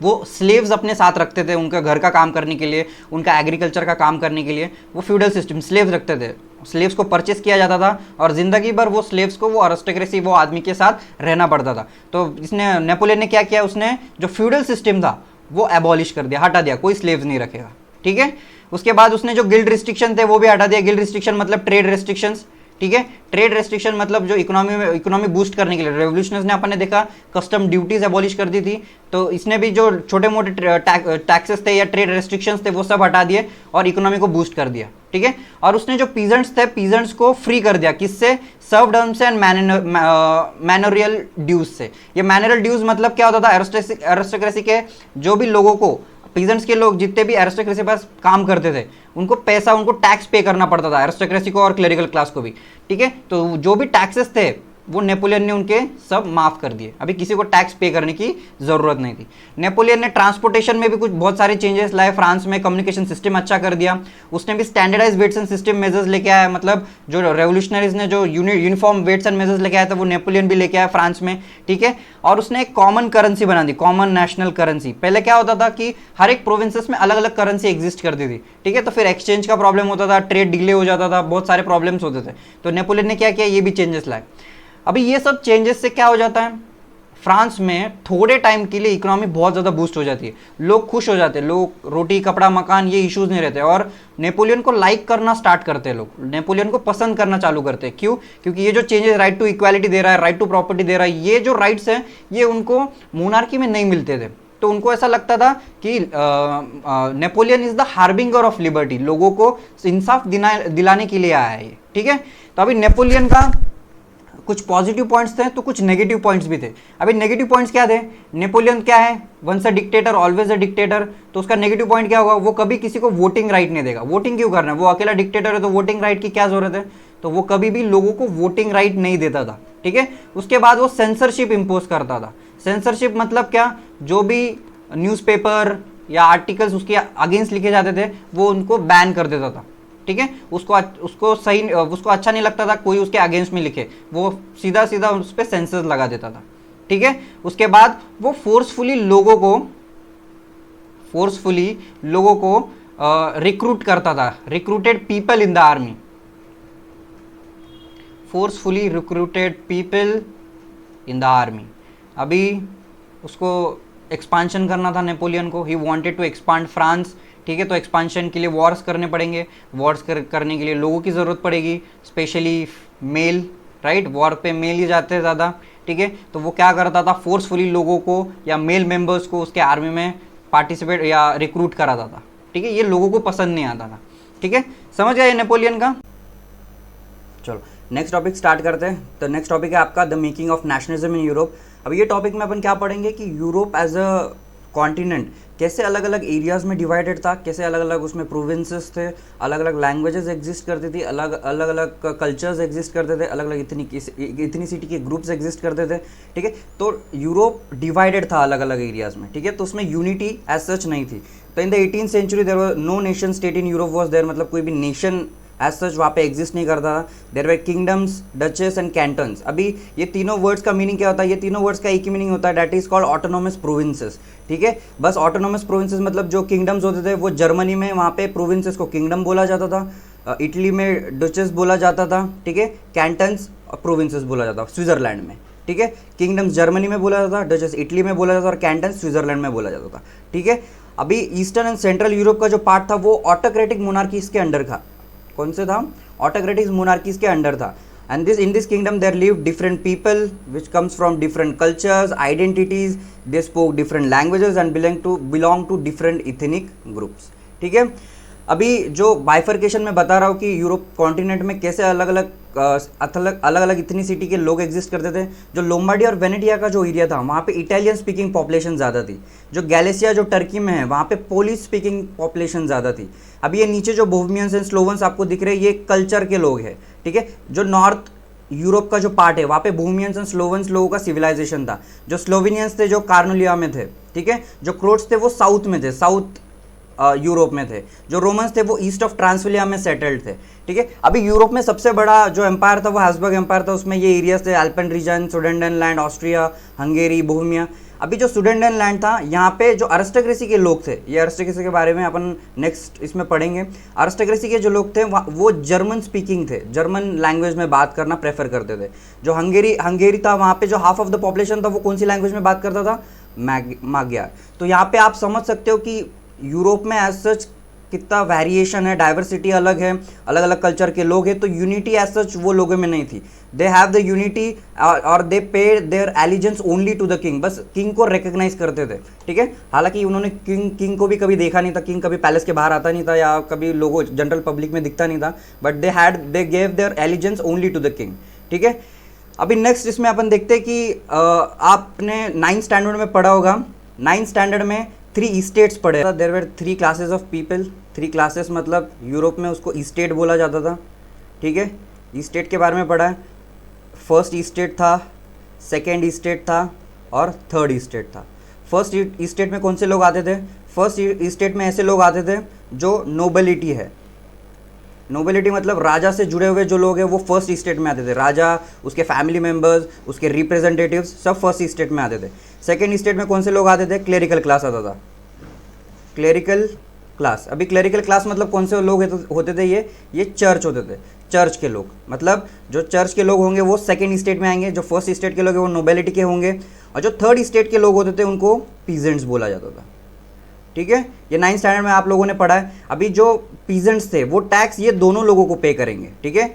Speaker 1: वो स्लेव्स अपने साथ रखते थे, उनका घर का काम करने के लिए, उनका एग्रीकल्चर का काम करने के लिए वो फ्यूडल सिस्टम स्लेव्स रखते थे। स्लेव्स को परचेस किया जाता था और जिंदगी भर वो स्लेव्स को वो अरिस्टोक्रेसी वो आदमी के साथ रहना पड़ता था। तो इसने नेपोलियन ने क्या किया? उसने जो फ्यूडल सिस्टम था वो एबॉलिश कर दिया, हटा दिया, कोई स्लेव्स नहीं रखेगा, ठीक है। उसके बाद उसने जो गिल्ड रिस्ट्रिक्शन थे वो भी हटा दिया। गिल्ड रिस्ट्रिक्शन मतलब ट्रेड रेस्ट्रिक्शंस, ठीक है। ट्रेड रेस्ट्रिक्शन मतलब जो इकोनॉमी बूस्ट करने के लिए रेवोल्यूशनर्स ने अपन ने देखा कस्टम ड्यूटीज एबॉलिश कर दी थी, तो इसने भी जो छोटे मोटे टैक्सेस थे या ट्रेड रेस्ट्रिक्शंस थे वो सब हटा दिए और इकोनॉमी को बूस्ट कर दिया, ठीक है। और उसने जो पीजेंट्स थे, पीजेंट्स को फ्री कर दिया, किससे? सर्व्ड आर्म्स एंड मैनोरियल ड्यूज से। ये मैनोरियल ड्यूज मतलब क्या होता था? एरिस्टोक्रेसी के जो भी लोगों को, पीजेंट्स के लोग जितने भी एरिस्टोक्रेसी के पास काम करते थे उनको पैसा, उनको टैक्स पे करना पड़ता था, एरिस्टोक्रेसी को और क्लेरिकल क्लास को भी, ठीक है। तो जो भी टैक्सेस थे वो नेपोलियन ने उनके सब माफ कर दिए, अभी किसी को टैक्स पे करने की जरूरत नहीं थी। नेपोलियन ने ट्रांसपोर्टेशन में भी कुछ बहुत सारे चेंजेस लाए, फ्रांस में कम्युनिकेशन सिस्टम अच्छा कर दिया। उसने भी standardize weights and system measures लेके आया, मतलब जो रेवोल्यूशनरीज ने जो यूनिफॉर्म वेट्स एंड मेजर्स लेके आया था वो नेपोलियन भी लेके आया फ्रांस में, ठीक है। और उसने एक कॉमन करेंसी बना दी, कॉमन नेशनल करेंसी। पहले क्या होता था कि हर एक प्रोविंसेस में अलग अलग करेंसी एग्जिस्ट करती थी, ठीक है, तो फिर एक्सचेंज का प्रॉब्लम होता था, ट्रेड डिले हो जाता था, बहुत सारे प्रॉब्लम्स होते थे। तो नेपोलियन ने क्या किया? ये भी चेंजेस लाए। अभी ये सब चेंजेस से क्या हो जाता है? फ्रांस में थोड़े टाइम के लिए इकोनॉमी बहुत ज़्यादा बूस्ट हो जाती है, लोग खुश हो जाते हैं, लोग रोटी कपड़ा मकान ये इश्यूज नहीं रहते और नेपोलियन को लाइक करना स्टार्ट करते हैं, लोग नेपोलियन को पसंद करना चालू करते हैं। क्यों? क्योंकि ये जो चेंजेस, राइट टू इक्वालिटी दे रहा है, राइट टू प्रॉपर्टी दे रहा है, ये जो राइट्स हैं ये उनको मोनार्की में नहीं मिलते थे, तो उनको ऐसा लगता था कि Napoleon is the harbinger of liberty, लोगों को इंसाफ दिलाने के लिए आया है ये, ठीक है। तो अभी नेपोलियन का कुछ पॉजिटिव पॉइंट्स थे तो कुछ नेगेटिव पॉइंट्स भी थे। अभी नेगेटिव पॉइंट्स क्या थे, नेपोलियन क्या है, once a dictator always a dictator, तो उसका नेगेटिव पॉइंट क्या होगा, वो कभी किसी को वोटिंग राइट नहीं देगा। वोटिंग क्यों करना है, वो अकेला डिक्टेटर है तो वोटिंग राइट की क्या जरूरत है, तो वो कभी भी लोगों को वोटिंग राइट नहीं देता था, ठीक है। उसके बाद वो सेंसरशिप इंपोज करता था। सेंसरशिप मतलब क्या, जो भी न्यूज़पेपर या आर्टिकल्स उसके अगेंस्ट लिखे जाते थे वो उनको बैन कर देता था, ठीक है। उसको अच्छा नहीं लगता था कोई उसके अगेंस्ट में लिखे, वो सीधा सीधा उस पर सेंसर लगा देता था, ठीक है। उसके बाद वो फोर्सफुली लोगों को रिक्रूट करता था, recruited people in the army, forcefully recruited people in the army. अभी उसको एक्सपांशन करना था नेपोलियन को, he wanted to expand France, ठीक है। तो एक्सपांशन के लिए वॉर्स करने पड़ेंगे, वॉर्स करने के लिए लोगों की ज़रूरत पड़ेगी, स्पेशली मेल, राइट, वॉर पे मेल ही जाते हैं ज़्यादा, ठीक है। तो वो क्या करता था, फोर्सफुली लोगों को या मेल मेंबर्स को उसके आर्मी में पार्टिसिपेट या रिक्रूट कराता था, ठीक है। ये लोगों को पसंद नहीं आता था, ठीक है। समझ गया ये नेपोलियन का। चलो नेक्स्ट टॉपिक स्टार्ट करते हैं। तो नेक्स्ट टॉपिक है आपका the making of nationalism in Europe. अब ये टॉपिक में अपन क्या पढ़ेंगे कि यूरोप एज अ कॉन्टिनेंट कैसे अलग अलग एरियाज में डिवाइडेड था, कैसे अलग अलग उसमें प्रोविंसेस थे, अलग अलग लैंग्वेजेस एग्जिस्ट करती थी, अलग अलग कल्चर्स एग्जिस्ट करते थे, अलग अलग इथनिसिटी के ग्रुप्स एग्जिस्ट करते थे, ठीक है। तो यूरोप डिवाइडेड था अलग अलग एरियाज में, ठीक है। तो उसमें यूनिटी एज सच नहीं थी। तो in the 18th century there were no nation state in Europe was there, मतलब कोई भी नेशन एज सच वहाँ पे एग्जिस्ट नहीं करता था। There were kingdoms, duchies and cantons. अभी ये तीनों वर्ड्स का मीनिंग क्या होता है, ये तीनों वर्ड्स का एक ही मीनिंग होता है, that is called autonomous provinces, ठीक है। बस ऑटोनोमस प्रोविंसेस मतलब जो किंगडम्स होते थे वो जर्मनी में वहाँ पे प्रोविंसेस को किंगडम बोला जाता था, इटली में डचेस बोला जाता था, ठीक है। कैंटन्स प्रोविंसेस बोला जाता था स्विट्जरलैंड में, ठीक है। किंगडम्स जर्मनी में बोला जाता था, डचेस इटली में बोला जाता था और कैंटन्स स्विट्जरलैंड में बोला जाता था, ठीक है। अभी ईस्टर्न एंड सेंट्रल यूरोप का जो पार्ट था वो ऑटोक्रेटिक मोनार्कीज के अंडर था। कौन से था, ऑटोक्रेटिक मोनार्कीज के अंडर था। And in this kingdom there live different people which comes from different cultures, identities, they spoke different languages and belong to different ethnic groups, ठीक है। अभी जो बाइफर्केशन में बता रहा हूँ कि यूरोप कॉन्टिनेंट में कैसे अलग अलग इथनिसिटी के लोग एग्जिस्ट करते थे। जो लोम्बार्डी और वेनेटिया का जो एरिया था वहाँ पे इटालियन स्पीकिंग पॉपुलेशन ज़्यादा थी। जो गैलेशिया जो टर्की में है वहाँ पे पोलिश स्पीकिंग पॉपुलेशन ज़्यादा थी। अभी ये नीचे जो बोहेमियंस एंड स्लोवन्स आपको दिख रहे हैं ये कल्चर के लोग हैं, ठीक है। जो नॉर्थ यूरोप का जो पार्ट है वहाँ पे बोहेमियंस एंड स्लोवन्स लोगों का सिविलाइजेशन था। जो स्लोवेनियंस थे जो कार्नोलिया में थे, ठीक है। जो क्रोट्स थे वो साउथ में थे, साउथ यूरोप में थे। जो रोमन्स थे वो ईस्ट ऑफ ट्रांसविलिया में सेटल्ड थे, ठीक है। अभी यूरोप में सबसे बड़ा जो एम्पायर था वो हैब्सबर्ग एम्पायर था। उसमें ये एरियाज थे एल्पेन रीजन, सुडेनलैंड, ऑस्ट्रिया, हंगेरी, बोहेमिया। अभी जो सुडेनलैंड था यहाँ पे जो अरिस्टोक्रेसी के लोग थे, ये अरिस्टोक्रेसी के बारे में अपन नेक्स्ट इसमें पढ़ेंगे। अरिस्टोक्रेसी के जो लोग थे वो जर्मन स्पीकिंग थे, जर्मन लैंग्वेज में बात करना प्रेफर करते थे। जो हंगेरी था वहाँ पे जो हाफ ऑफ द पॉपुलेशन था वो कौन सी लैंग्वेज में बात करता था, magyर। तो यहाँ पे आप समझ सकते हो कि यूरोप में एज सच कितना वेरिएशन है, डाइवर्सिटी अलग है, अलग अलग कल्चर के लोग हैं। तो यूनिटी एज सच वो लोगों में नहीं थी। दे हैव द यूनिटी और they pay their allegiance only to the king, बस किंग को रिकग्नाइज करते थे, ठीक है। हालांकि उन्होंने किंग को भी कभी देखा नहीं था, किंग कभी पैलेस के बाहर आता नहीं था या कभी लोगों जनरल पब्लिक में दिखता नहीं था, but they gave their allegiance only to the king, ठीक है। अभी नेक्स्ट इसमें अपन देखते हैं कि आपने 9th स्टैंडर्ड में पढ़ा होगा। 9th स्टैंडर्ड में 3 स्टेट्स पढ़े। There were 3 classes of people. 3 classes मतलब यूरोप में उसको स्टेट बोला जाता था, ठीक है। स्टेट के बारे में पढ़ा है। फर्स्ट स्टेट था, सेकेंड स्टेट था और थर्ड स्टेट था। फर्स्ट स्टेट में कौन से लोग आते थे, फर्स्ट स्टेट में ऐसे लोग आते थे जो नोबिलिटी है। नोबिलिटी मतलब राजा से जुड़े हुए जो लोग हैं वो फर्स्ट स्टेट में आते थे। राजा, उसके फैमिली मेंबर्स, उसके रिप्रेजेंटेटिव्स सब फर्स्ट स्टेट में आते थे। सेकेंड स्टेट में कौन से लोग आते थे, क्लेरिकल क्लास आता था, क्लेरिकल क्लास। अभी क्लेरिकल क्लास मतलब कौन से लोग होते थे, ये चर्च होते थे, चर्च के लोग। मतलब जो चर्च के लोग होंगे वो सेकेंड स्टेट में आएंगे, जो फर्स्ट स्टेट के लोग हैं वो नोबिलिटी के होंगे, और जो थर्ड स्टेट के लोग होते थे उनको पीजेंट्स बोला जाता था, ठीक है। ये 9th स्टैंडर्ड में आप लोगों ने पढ़ा है। अभी जो पीजेंट्स थे वो टैक्स ये दोनों लोगों को पे करेंगे, ठीक है।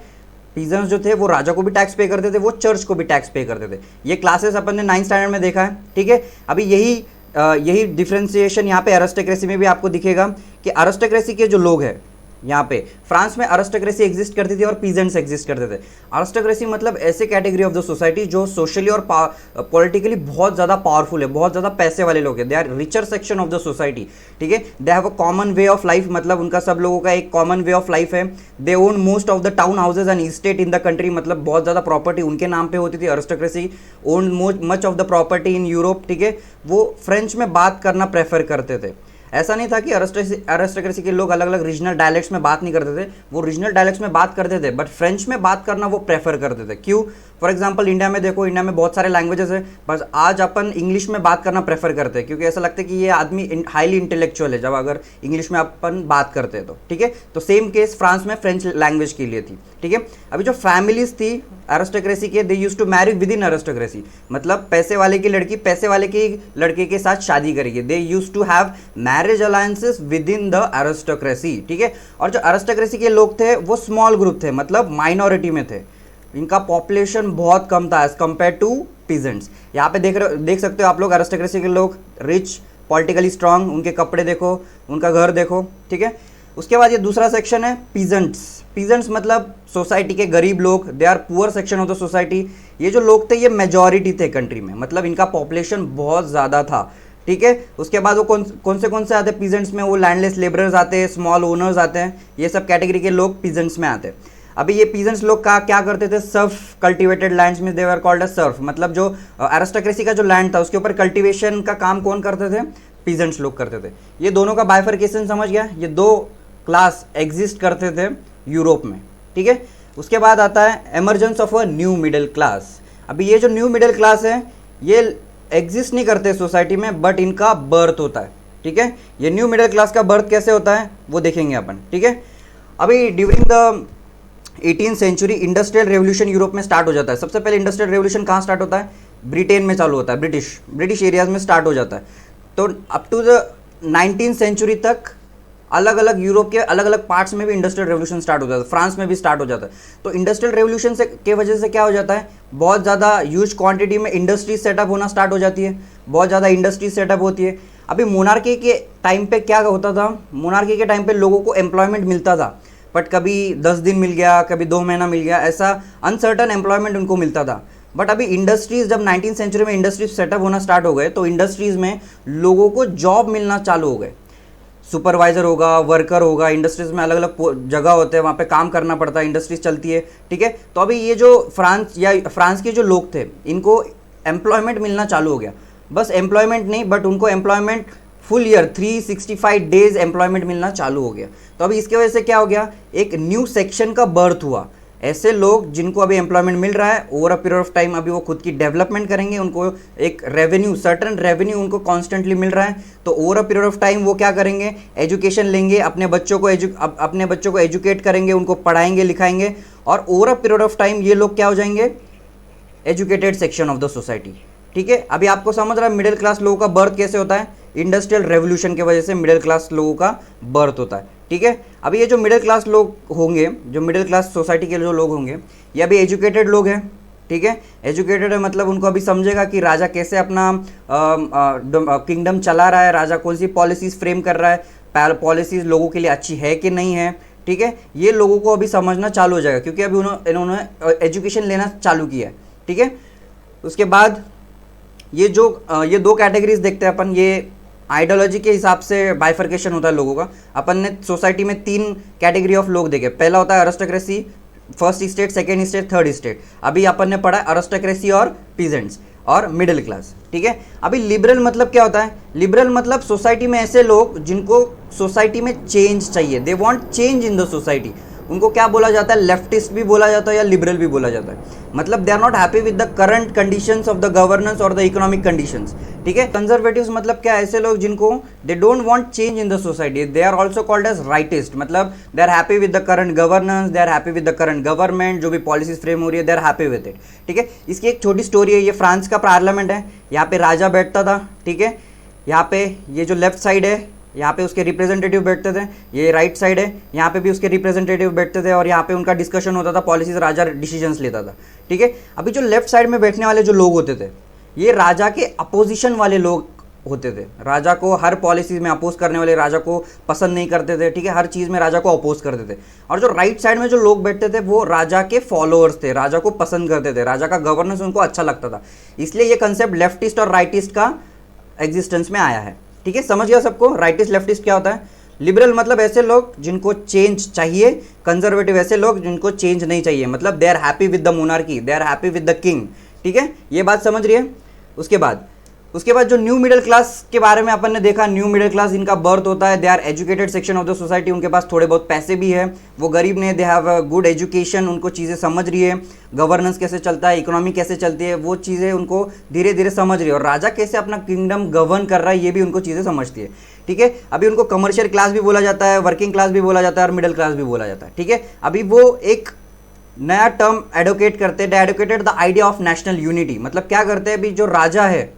Speaker 1: पीजेंट्स जो थे वो राजा को भी टैक्स पे करते थे, वो चर्च को भी टैक्स पे करते थे। ये क्लासेस अपन ने 9th स्टैंडर्ड में देखा है, ठीक है। अभी यही यही डिफ्रेंसिएशन यहाँ पे अरिस्टोक्रेसी में भी आपको दिखेगा कि अरिस्टोक्रेसी के जो लोग हैं, यहाँ पे फ्रांस में अरिस्टोक्रेसी एग्जिस्ट करती थी और पीजेंट्स एग्जिस्ट करते थे। अरिस्टोक्रेसी मतलब ऐसे कैटेगरी ऑफ द सोसाइटी जो सोशली और पॉलिटिकली बहुत ज़्यादा पावरफुल है, बहुत ज़्यादा पैसे वाले लोग हैं, they are richer section of the society, ठीक है। They have a common way of life, मतलब उनका सब लोगों का एक कॉमन वे ऑफ लाइफ है। They own most of the town houses and estate in the country, मतलब बहुत ज़्यादा प्रॉपर्टी उनके नाम पे होती थी। Aristocracy own much of the property in Europe, ठीक है। वो फ्रेंच में बात करना प्रेफर करते थे। ऐसा नहीं था कि अरिस्टोक्रेसी के लोग अलग अलग रीजनल डायलेक्ट्स में बात नहीं करते थे, वो रीजनल डायलेक्ट्स में बात करते थे, बट फ्रेंच में बात करना वो प्रेफर करते थे। क्यों? फॉर एग्जांपल इंडिया में देखो, इंडिया में बहुत सारे लैंग्वेजेस है, बस आज अपन इंग्लिश में बात करना प्रेफर करते हैं क्योंकि ऐसा लगता है कि ये आदमी हाईली इंटेलेक्चुअल है जब अगर इंग्लिश में अपन बात करते हैं तो, ठीक है। तो सेम केस फ्रांस में फ्रेंच लैंग्वेज के लिए थी, ठीक है। अभी जो फैमिलीज थी अरिस्टोक्रेसी के, they used to marry within aristocracy, मतलब पैसे वाले की लड़की पैसे वाले के लड़के के साथ शादी करेगी। They used to have marriage alliances within the aristocracy, ठीक है। और जो अरिस्टोक्रेसी के लोग थे वो स्मॉल ग्रुप थे, मतलब माइनॉरिटी में थे, इनका पॉपुलेशन बहुत कम था एज कंपेयर टू पीजेंट्स। यहाँ पे देख सकते हो आप लोग, अरिस्टोक्रेसी के लोग रिच, पॉलिटिकली स्ट्रांग, उनके कपड़े देखो, उनका घर देखो, ठीक है। उसके बाद ये दूसरा सेक्शन है पीजेंट्स। पीजेंट्स मतलब सोसाइटी के गरीब लोग, they are poor section of the society. ये जो लोग थे ये मेजॉरिटी थे कंट्री में, मतलब इनका पॉपुलेशन बहुत ज़्यादा था, ठीक है। उसके बाद वो कौन से आते हैं पीजेंट्स में? वो लैंडलेस लेबरर्स आते हैं, स्मॉल ओनर्स आते हैं, ये सब कैटेगरी के लोग पीजेंट्स में आते हैं। अभी ये पीजेंट्स लोग का क्या करते थे? सर्फ कल्टिवेटेड लैंड्स में दे वर कॉल्ड एज सर्फ, मतलब जो अरिस्टोक्रेसी का जो लैंड था उसके ऊपर कल्टिवेशन का काम कौन करते थे? पीजेंट्स लोग करते थे। ये दोनों का बाइफर्केशन समझ गया? ये दो क्लास एग्जिस्ट करते थे यूरोप में, ठीक है। उसके बाद आता है emergence of a new middle class. अभी ये जो न्यू मिडिल क्लास है ये एग्जिस्ट नहीं करते सोसाइटी में, बट इनका बर्थ होता है, ठीक है। ये न्यू मिडिल क्लास का बर्थ कैसे होता है वो देखेंगे अपन, ठीक है। अभी during the 18th century industrial revolution Europe में स्टार्ट हो जाता है। सबसे पहले इंडस्ट्रियल रेवोल्यूशन कहाँ स्टार्ट होता है? ब्रिटेन में चालू होता है, ब्रिटिश एरियाज में स्टार्ट हो जाता है। तो up to the 19th century तक अलग अलग यूरोप के अलग अलग पार्ट्स में भी इंडस्ट्रियल रेवोल्यूशन स्टार्ट हो जाता है, फ्रांस में भी स्टार्ट हो जाता है। तो इंडस्ट्रियल रेवोल्यूशन से के वजह से क्या हो जाता है? बहुत ज़्यादा ह्यूज क्वांटिटी में इंडस्ट्रीज सेटअप होना स्टार्ट हो जाती है, बहुत ज़्यादा इंडस्ट्रीज सेटअप होती है। अभी मोनार्की के टाइम पे क्या होता था? मोनार्की के टाइम पे लोगों को एम्प्लॉयमेंट मिलता था, बट कभी 10 दिन मिल गया, कभी 2 महीना मिल गया, ऐसा अनसर्टन एम्प्लॉयमेंट उनको मिलता था। बट अभी इंडस्ट्रीज, जब 19th सेंचुरी में इंडस्ट्रीज सेटअप होना स्टार्ट हो गए तो इंडस्ट्रीज में लोगों को जॉब मिलना चालू हो गए। सुपरवाइजर होगा, वर्कर होगा, इंडस्ट्रीज में अलग अलग जगह होते हैं, वहाँ पे काम करना पड़ता है, इंडस्ट्रीज चलती है, ठीक है। तो अभी ये जो फ्रांस के जो लोग थे इनको एम्प्लॉयमेंट मिलना चालू हो गया। बस एम्प्लॉयमेंट नहीं, बट उनको employment full year 365 days employment मिलना चालू हो गया। तो अभी इसके वजह से क्या हो गया? एक न्यू सेक्शन का बर्थ हुआ। ऐसे लोग जिनको अभी एम्प्लॉयमेंट मिल रहा है, over a period of time अभी वो खुद की डेवलपमेंट करेंगे, उनको एक रेवेन्यू, सर्टन रेवेन्यू उनको कॉन्स्टेंटली मिल रहा है। तो over a period of time वो क्या करेंगे? एजुकेशन लेंगे, अपने बच्चों को एजुकेट करेंगे, उनको पढ़ाएंगे लिखाएंगे, और over a period of time ये लोग क्या हो जाएंगे? Educated section of the society, ठीक है। अभी आपको समझ रहा है मिडिल क्लास लोगों का बर्थ कैसे होता है? इंडस्ट्रियल रेवोल्यूशन की वजह से मिडिल क्लास लोगों का बर्थ होता है, ठीक है। अभी ये जो मिडिल क्लास लोग होंगे, जो मिडिल क्लास सोसाइटी के जो लोग होंगे, ये अभी एजुकेटेड लोग हैं, ठीक है। एजुकेटेड है मतलब उनको अभी समझेगा कि राजा कैसे अपना किंगडम चला रहा है, राजा कौन सी पॉलिसीज फ्रेम कर रहा है, पॉलिसीज लोगों के लिए अच्छी है कि नहीं है, ठीक है। ये लोगों को अभी समझना चालू हो जाएगा क्योंकि अभी इन्होंने एजुकेशन लेना चालू किया है, ठीक है। उसके बाद ये दो कैटेगरीज देखते हैं अपन। ये आइडियोलॉजी के हिसाब से बाइफर्केशन होता है लोगों का। अपन ने सोसाइटी में 3 कैटेगरी ऑफ लोग देखे। पहला होता है aristocracy, first state, second state, third state. अभी अपन ने पढ़ा अरिस्टोक्रेसी और पीजेंट्स और मिडिल क्लास, ठीक है। अभी लिबरल मतलब क्या होता है? लिबरल मतलब सोसाइटी में ऐसे लोग जिनको सोसाइटी में चेंज चाहिए, they want change in the society. उनको क्या बोला जाता है? लेफ्टिस्ट भी बोला जाता है या लिबरल भी बोला जाता है। मतलब they are not happy with the current conditions of the governance और द इकोनॉमिक कंडीशंस, ठीक है। कंजर्वेटिव्स मतलब क्या? ऐसे लोग जिनको they don't want change in the society, they are also called as rightist. मतलब they are happy with the current governance, they are happy with the current government, जो भी पॉलिसीज फ्रेम हो रही है, they are happy with it, ठीक है। इसकी एक छोटी स्टोरी है। ये फ्रांस का पार्लियामेंट है, यहाँ पे राजा बैठता था, ठीक है। यहाँ पे ये जो लेफ्ट साइड है, यहाँ पे उसके रिप्रेजेंटेटिव बैठते थे, ये राइट साइड है, यहाँ पे भी उसके रिप्रेजेंटेटिव बैठते थे, और यहाँ पे उनका डिस्कशन होता था, पॉलिसीज, राजा डिसीजंस लेता था, ठीक है। अभी जो लेफ्ट साइड में बैठने वाले जो लोग होते थे, ये राजा के अपोजिशन वाले लोग होते थे। राजा को हर पॉलिसी में अपोज करने वाले राजा को पसंद नहीं करते थे, ठीक है, हर चीज़ में राजा को अपोज करते थे। और जो राइट साइड में जो लोग बैठते थे वो राजा के फॉलोअर्स थे, राजा को पसंद करते थे, राजा का गवर्नेंस उनको अच्छा लगता था। इसलिए ये कंसेप्ट लेफ्टिस्ट और राइटिस्ट का एग्जिस्टेंस में आया है, ठीक है। समझ गया सबको राइटिस्ट लेफ्टिस्ट क्या होता है? लिबरल मतलब ऐसे लोग जिनको चेंज चाहिए, कंजर्वेटिव ऐसे लोग जिनको चेंज नहीं चाहिए, मतलब they are happy with the monarchy, they are happy with the king, ठीक है, ये बात समझ रही है। उसके बाद जो न्यू मिडिल क्लास के बारे में अपन ने देखा, न्यू मिडिल क्लास इनका बर्थ होता है, they are educated section of the society, उनके पास थोड़े बहुत पैसे भी है, वो गरीब नहीं, दे हैव गुड एजुकेशन, उनको चीज़ें समझ रही है, गवर्नेंस कैसे चलता है, इकोनॉमी कैसे चलती है, वो चीज़ें उनको धीरे धीरे समझ रही है, और राजा कैसे अपना किंगडम गवर्न कर रहा है ये भी उनको चीज़ें समझती है, ठीक है। अभी उनको कमर्शियल क्लास भी बोला जाता है, वर्किंग क्लास भी बोला जाता है और मिडिल क्लास भी बोला जाता है, ठीक है। अभी वो एक नया टर्म एडवोकेट करते हैं, they advocated the idea of national unity. मतलब क्या करते हैं, अभी जो राजा है,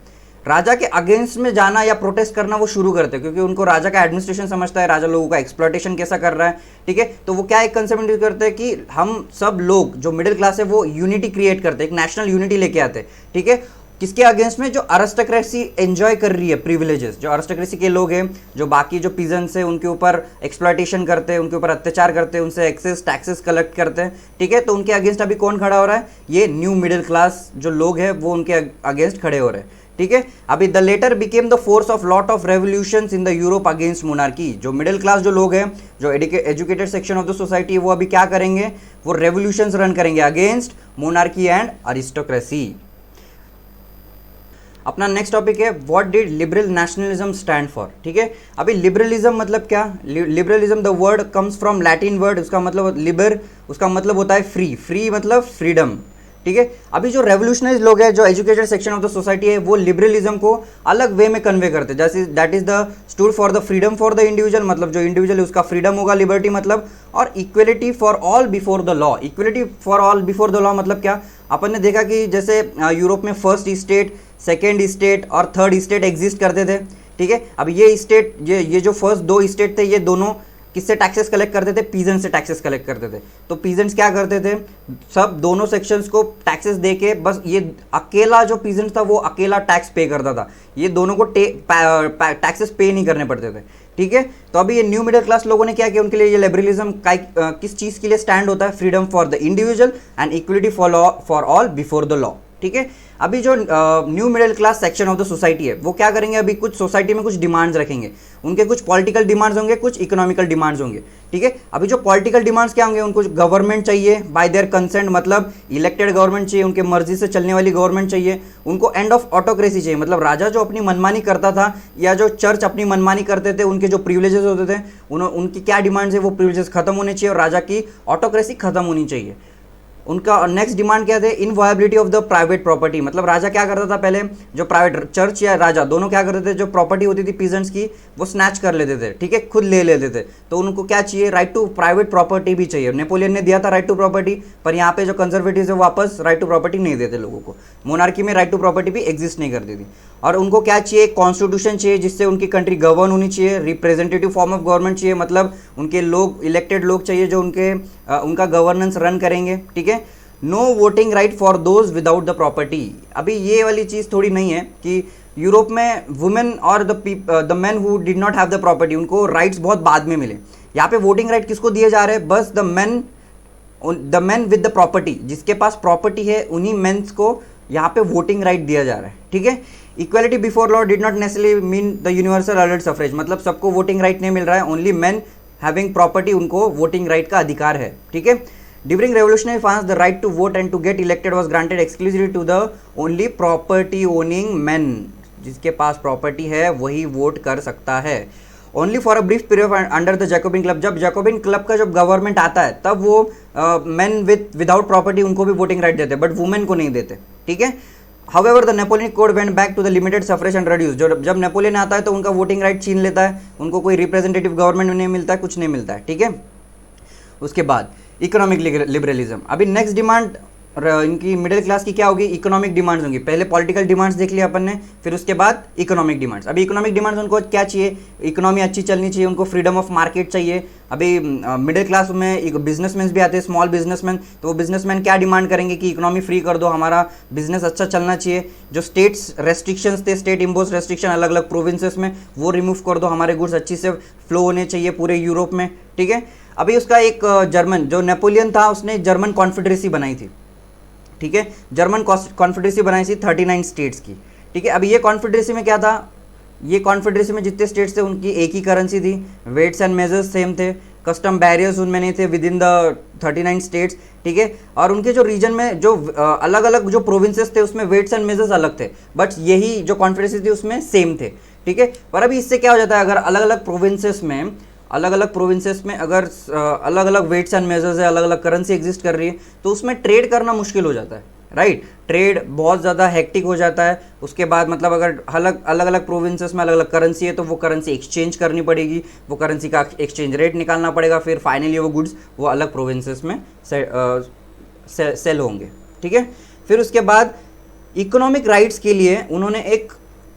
Speaker 1: राजा के अगेंस्ट में जाना या प्रोटेस्ट करना वो शुरू करते हैं, क्योंकि उनको राजा का एडमिनिस्ट्रेशन समझता है, राजा लोगों का एक्सप्लॉयटेशन कैसा कर रहा है, ठीक है। तो वो क्या एक कंसेप्ट करते हैं कि हम सब लोग जो मिडिल क्लास है वो यूनिटी क्रिएट करते हैं, एक नेशनल यूनिटी लेके आते हैं, ठीक है। किसके अगेंस्ट में? जो अरिस्टोक्रेसी एंजॉय कर रही है प्रिविलेजेस, जो अरिस्टोक्रेसी के लोग हैं, जो बाकी जो पीजेंट्स हैं उनके ऊपर एक्सप्लॉयटेशन करते हैं, उनके ऊपर अत्याचार करते हैं, उनसे एक्सेस टैक्सेस कलेक्ट करते हैं, ठीक है। तो उनके अगेंस्ट अभी कौन खड़ा हो रहा है? ये न्यू मिडिल क्लास जो लोग हैं वो उनके अगेंस्ट खड़े हो रहे हैं, ठीक है। अभी the letter became the force of lot of revolutions in the Europe against monarchy. जो मिडिल क्लास जो लोग हैं, जो educated section of the society, वो अभी क्या करेंगे? वो रेवोल्यूशंस रन करेंगे अगेंस्ट मोनार्की एंड अरिस्टोक्रेसी। अपना नेक्स्ट टॉपिक है what did liberal nationalism stand for, ठीक है। अभी लिबरलिज्म मतलब क्या? Liberalism the word comes from Latin word, उसका मतलब लिबर, उसका मतलब होता है फ्री, फ्री मतलब फ्रीडम, ठीक है। अभी जो रेवोल्यूशनरीज लोग हैं, जो educated section of the society है, वो लिबरलिज्म को अलग वे में कन्वे करते हैं, जैसे that is the stood for the freedom for the individual, मतलब जो इंडिविजुअल है उसका फ्रीडम होगा, लिबर्टी मतलब, और equality for all before the law. Equality for all before the law मतलब क्या? अपन ने देखा कि जैसे यूरोप में फर्स्ट स्टेट, सेकेंड स्टेट और थर्ड स्टेट एग्जिस्ट करते थे, ठीक है। अब ये स्टेट, ये जो फर्स्ट दो स्टेट थे, ये दोनों किससे टैक्सेस कलेक्ट करते थे? पीजेंट से टैक्सेस कलेक्ट करते थे। तो पीजेंट्स क्या करते थे? सब दोनों सेक्शंस को टैक्सेस देके, बस ये अकेला जो पीजेंट था वो अकेला टैक्स पे करता था, ये दोनों को टैक्सेस पे नहीं करने पड़ते थे, ठीक है। तो अभी ये न्यू मिडिल क्लास लोगों ने क्या किया? उनके लिए ये लिबरलिज्म किस चीज़ के लिए स्टैंड होता है? Freedom for the individual and equality for all before the law, ठीक है। अभी जो new middle class section of the society है वो क्या करेंगे? अभी कुछ सोसाइटी में कुछ डिमांड्स रखेंगे, उनके कुछ पॉलिटिकल डिमांड्स होंगे, कुछ इकोनॉमिकल डिमांड्स होंगे, ठीक है। अभी जो पॉलिटिकल डिमांड्स क्या होंगे? उनको गवर्नमेंट चाहिए बाय देयर कंसेंट, मतलब इलेक्टेड गवर्नमेंट चाहिए, उनके मर्जी से चलने वाली गवर्नमेंट चाहिए। उनको एंड ऑफ ऑटोक्रेसी चाहिए, मतलब राजा जो अपनी मनमानी करता था या जो चर्च अपनी मनमानी करते थे, उनके जो प्रिविलेजेस होते थे, उनकी क्या डिमांड्स है? वो प्रिविलेजेस खत्म होने चाहिए और राजा की ऑटोक्रेसी खत्म होनी चाहिए। उनका नेक्स्ट डिमांड क्या थे? इनवायबिलिटी ऑफ द प्राइवेट प्रॉपर्टी, मतलब राजा क्या करता था पहले? जो प्राइवेट चर्च या राजा दोनों क्या करते थे? जो प्रॉपर्टी होती थी पीजेंट्स की वो स्नैच कर लेते थे, ठीक है, खुद ले लेते थे। तो उनको क्या चाहिए? राइट टू प्राइवेट प्रॉपर्टी भी चाहिए। नेपोलियन ने दिया था राइट टू प्रॉपर्टी, पर यहाँ पे जो कंजर्वेटिव है वापस राइट टू प्रॉपर्टी नहीं देते लोगों को। मोनार्की में राइट टू प्रॉपर्टी भी एग्जिस्ट नहीं करती थी। और उनको क्या चाहिए? कॉन्स्टिट्यूशन चाहिए जिससे उनकी कंट्री गवर्न होनी चाहिए। रिप्रेजेंटेटिव फॉर्म ऑफ गवर्नमेंट चाहिए, मतलब उनके लोग, इलेक्टेड लोग चाहिए जो उनका गवर्नेंस रन करेंगे, ठीक है। No voting right for those without the property. अभी ये वाली चीज़ थोड़ी नहीं है कि यूरोप में वुमेन और the man who did not have the property, उनको राइट्स बहुत बाद में मिले। यहाँ पे वोटिंग राइट किसको दिए जा रहे हैं? बस the man with the property, जिसके पास प्रॉपर्टी है उन्हीं मेन्स को यहाँ पे वोटिंग राइट दिया जा रहा है, ठीक है। Equality before law did not necessarily mean the universal adult suffrage, मतलब सबको वोटिंग राइट नहीं मिल रहा है, ओनली मैन हैविंग प्रॉपर्टी उनको वोटिंग राइट का अधिकार है, ठीक है। During revolutionary France, the right to vote and to get elected was granted exclusively to the only property owning men. जिसके पास प्रॉपर्टी है वही वोट कर सकता है। Only for a brief period under the Jacobin club, जब Jacobin club का जब government आता है तब वो मैन विदाउट प्रॉपर्टी उनको भी वोटिंग राइट देते, बट वुमेन को नहीं देते, ठीक है। However the Napoleon code went back to the limited suffrage and reduce, जब नेपोलियन आता है तो उनका वोटिंग राइट छीन लेता है, उनको कोई रिप्रेजेंटेटिव गवर्नमेंट नहीं मिलता है, कुछ नहीं मिलता है, ठीक है। उसके बाद इकोनॉमिक लिबरलिज्म। अभी नेक्स्ट डिमांड इनकी मिडिल क्लास की क्या होगी, इकोनॉमिक डिमांड्स होंगी। पहले पॉलिटिकल डिमांड्स देख लिया अपन ने, फिर उसके बाद इकोनॉमिक डिमांड्स। अभी इकोनॉमिक डिमांड्स उनको क्या चाहिए, इकोनॉमी अच्छी चलनी चाहिए, उनको फ्रीडम ऑफ मार्केट चाहिए। अभी मिडिल क्लास में बिजनेसमैन भी आते हैं, स्मॉल बिजनेसमैन, तो वो बिजनेसमैन क्या डिमांड करेंगे कि इकोनॉमी फ्री कर दो, हमारा बिजनेस अच्छा चलना चाहिए। जो स्टेट्स रेस्ट्रिक्शंस थे, स्टेट इम्पोज रेस्ट्रिक्शन अलग अलग प्रोविंसेस में, वो रिमूव कर दो, हमारे गुड्स अच्छी से फ्लो होने चाहिए पूरे यूरोप में, ठीक है। अभी उसका एक जर्मन जो नेपोलियन था, उसने जर्मन कॉन्फेडरेसी बनाई थी, ठीक है। जर्मन कॉन्फेडरेसी बनाई थी 39 स्टेट्स की, ठीक है। अभी ये कॉन्फेडरेसी में क्या था, ये कॉन्फेडरेसी में जितने स्टेट्स थे उनकी एक ही करेंसी थी, वेट्स एंड मेजर्स सेम थे, कस्टम बैरियर्स उनमें नहीं थे विद इन द 39 स्टेट्स, ठीक है। और उनके जो रीजन में जो अलग अलग जो प्रोविंसेस थे उसमें वेट्स एंड मेजर्स अलग थे, बट यही जो कॉन्फेडरेसी थी उसमें सेम थे, ठीक है। पर अभी इससे क्या हो जाता है, अगर अलग अलग प्रोविंसेस में अगर अलग अलग वेट्स एंड मेजर्स है, अलग अलग करेंसी एग्जिस्ट कर रही है, तो उसमें ट्रेड करना मुश्किल हो जाता है, राइट। ट्रेड बहुत ज़्यादा हेक्टिक हो जाता है। उसके बाद मतलब अगर अलग अलग प्रोविंसेस में अलग अलग करेंसी है, तो वो करेंसी एक्सचेंज करनी पड़ेगी, वो करेंसी का एक्सचेंज रेट निकालना पड़ेगा, फिर फाइनली वो गुड्स वो अलग प्रोविंसेस में सेल होंगे, ठीक है। फिर उसके बाद इकोनॉमिक राइट्स के लिए उन्होंने एक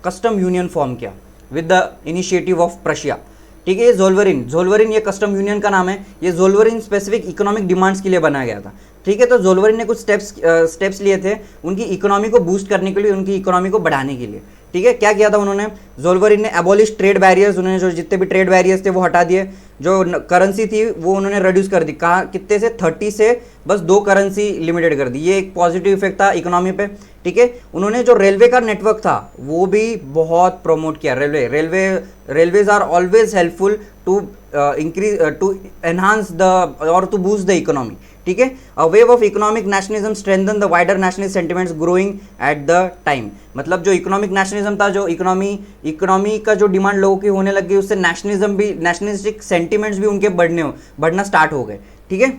Speaker 1: कस्टम यूनियन फॉर्म किया with the initiative of Prussia, ठीक है। ये ज़ोल्वरिन ये कस्टम यूनियन का नाम है। ये ज़ोल्वरिन स्पेसिफिक इकोनॉमिक डिमांड्स के लिए बनाया गया था, ठीक है। तो ज़ोल्वरिन ने कुछ स्टेप्स लिए थे उनकी इकोनॉमी को बूस्ट करने के लिए, उनकी इकोनॉमी को बढ़ाने के लिए, ठीक है। क्या किया था उन्होंने, ज़ोल्वरिन ने एबॉलिश ट्रेड बैरियर्स, उन्होंने जो जितने भी ट्रेड बैरियर्स थे वो हटा दिए। जो करेंसी थी वो उन्होंने रिड्यूस कर दी, कहाँ कितने से 30 से बस 2 करेंसी लिमिटेड कर दी। ये एक पॉजिटिव इफेक्ट था इकोनॉमी पे, ठीक है। उन्होंने जो रेलवे का नेटवर्क था वो भी बहुत प्रमोट किया। Railways are always helpful to to enhance the और टू बूस्ट द इकोनॉमी, ठीक है। A wave of economic nationalism strengthen the wider nationalist sentiments growing at the time. मतलब जो इकोनॉमिक नेशनलिज्म था, जो इकोनॉमी का जो डिमांड लोगों की होने लग गई, उससे नेशनलिज्म भी, नेशनलिस्टिक सेंटिमेंट्स भी उनके बढ़ना स्टार्ट हो गए, ठीक है।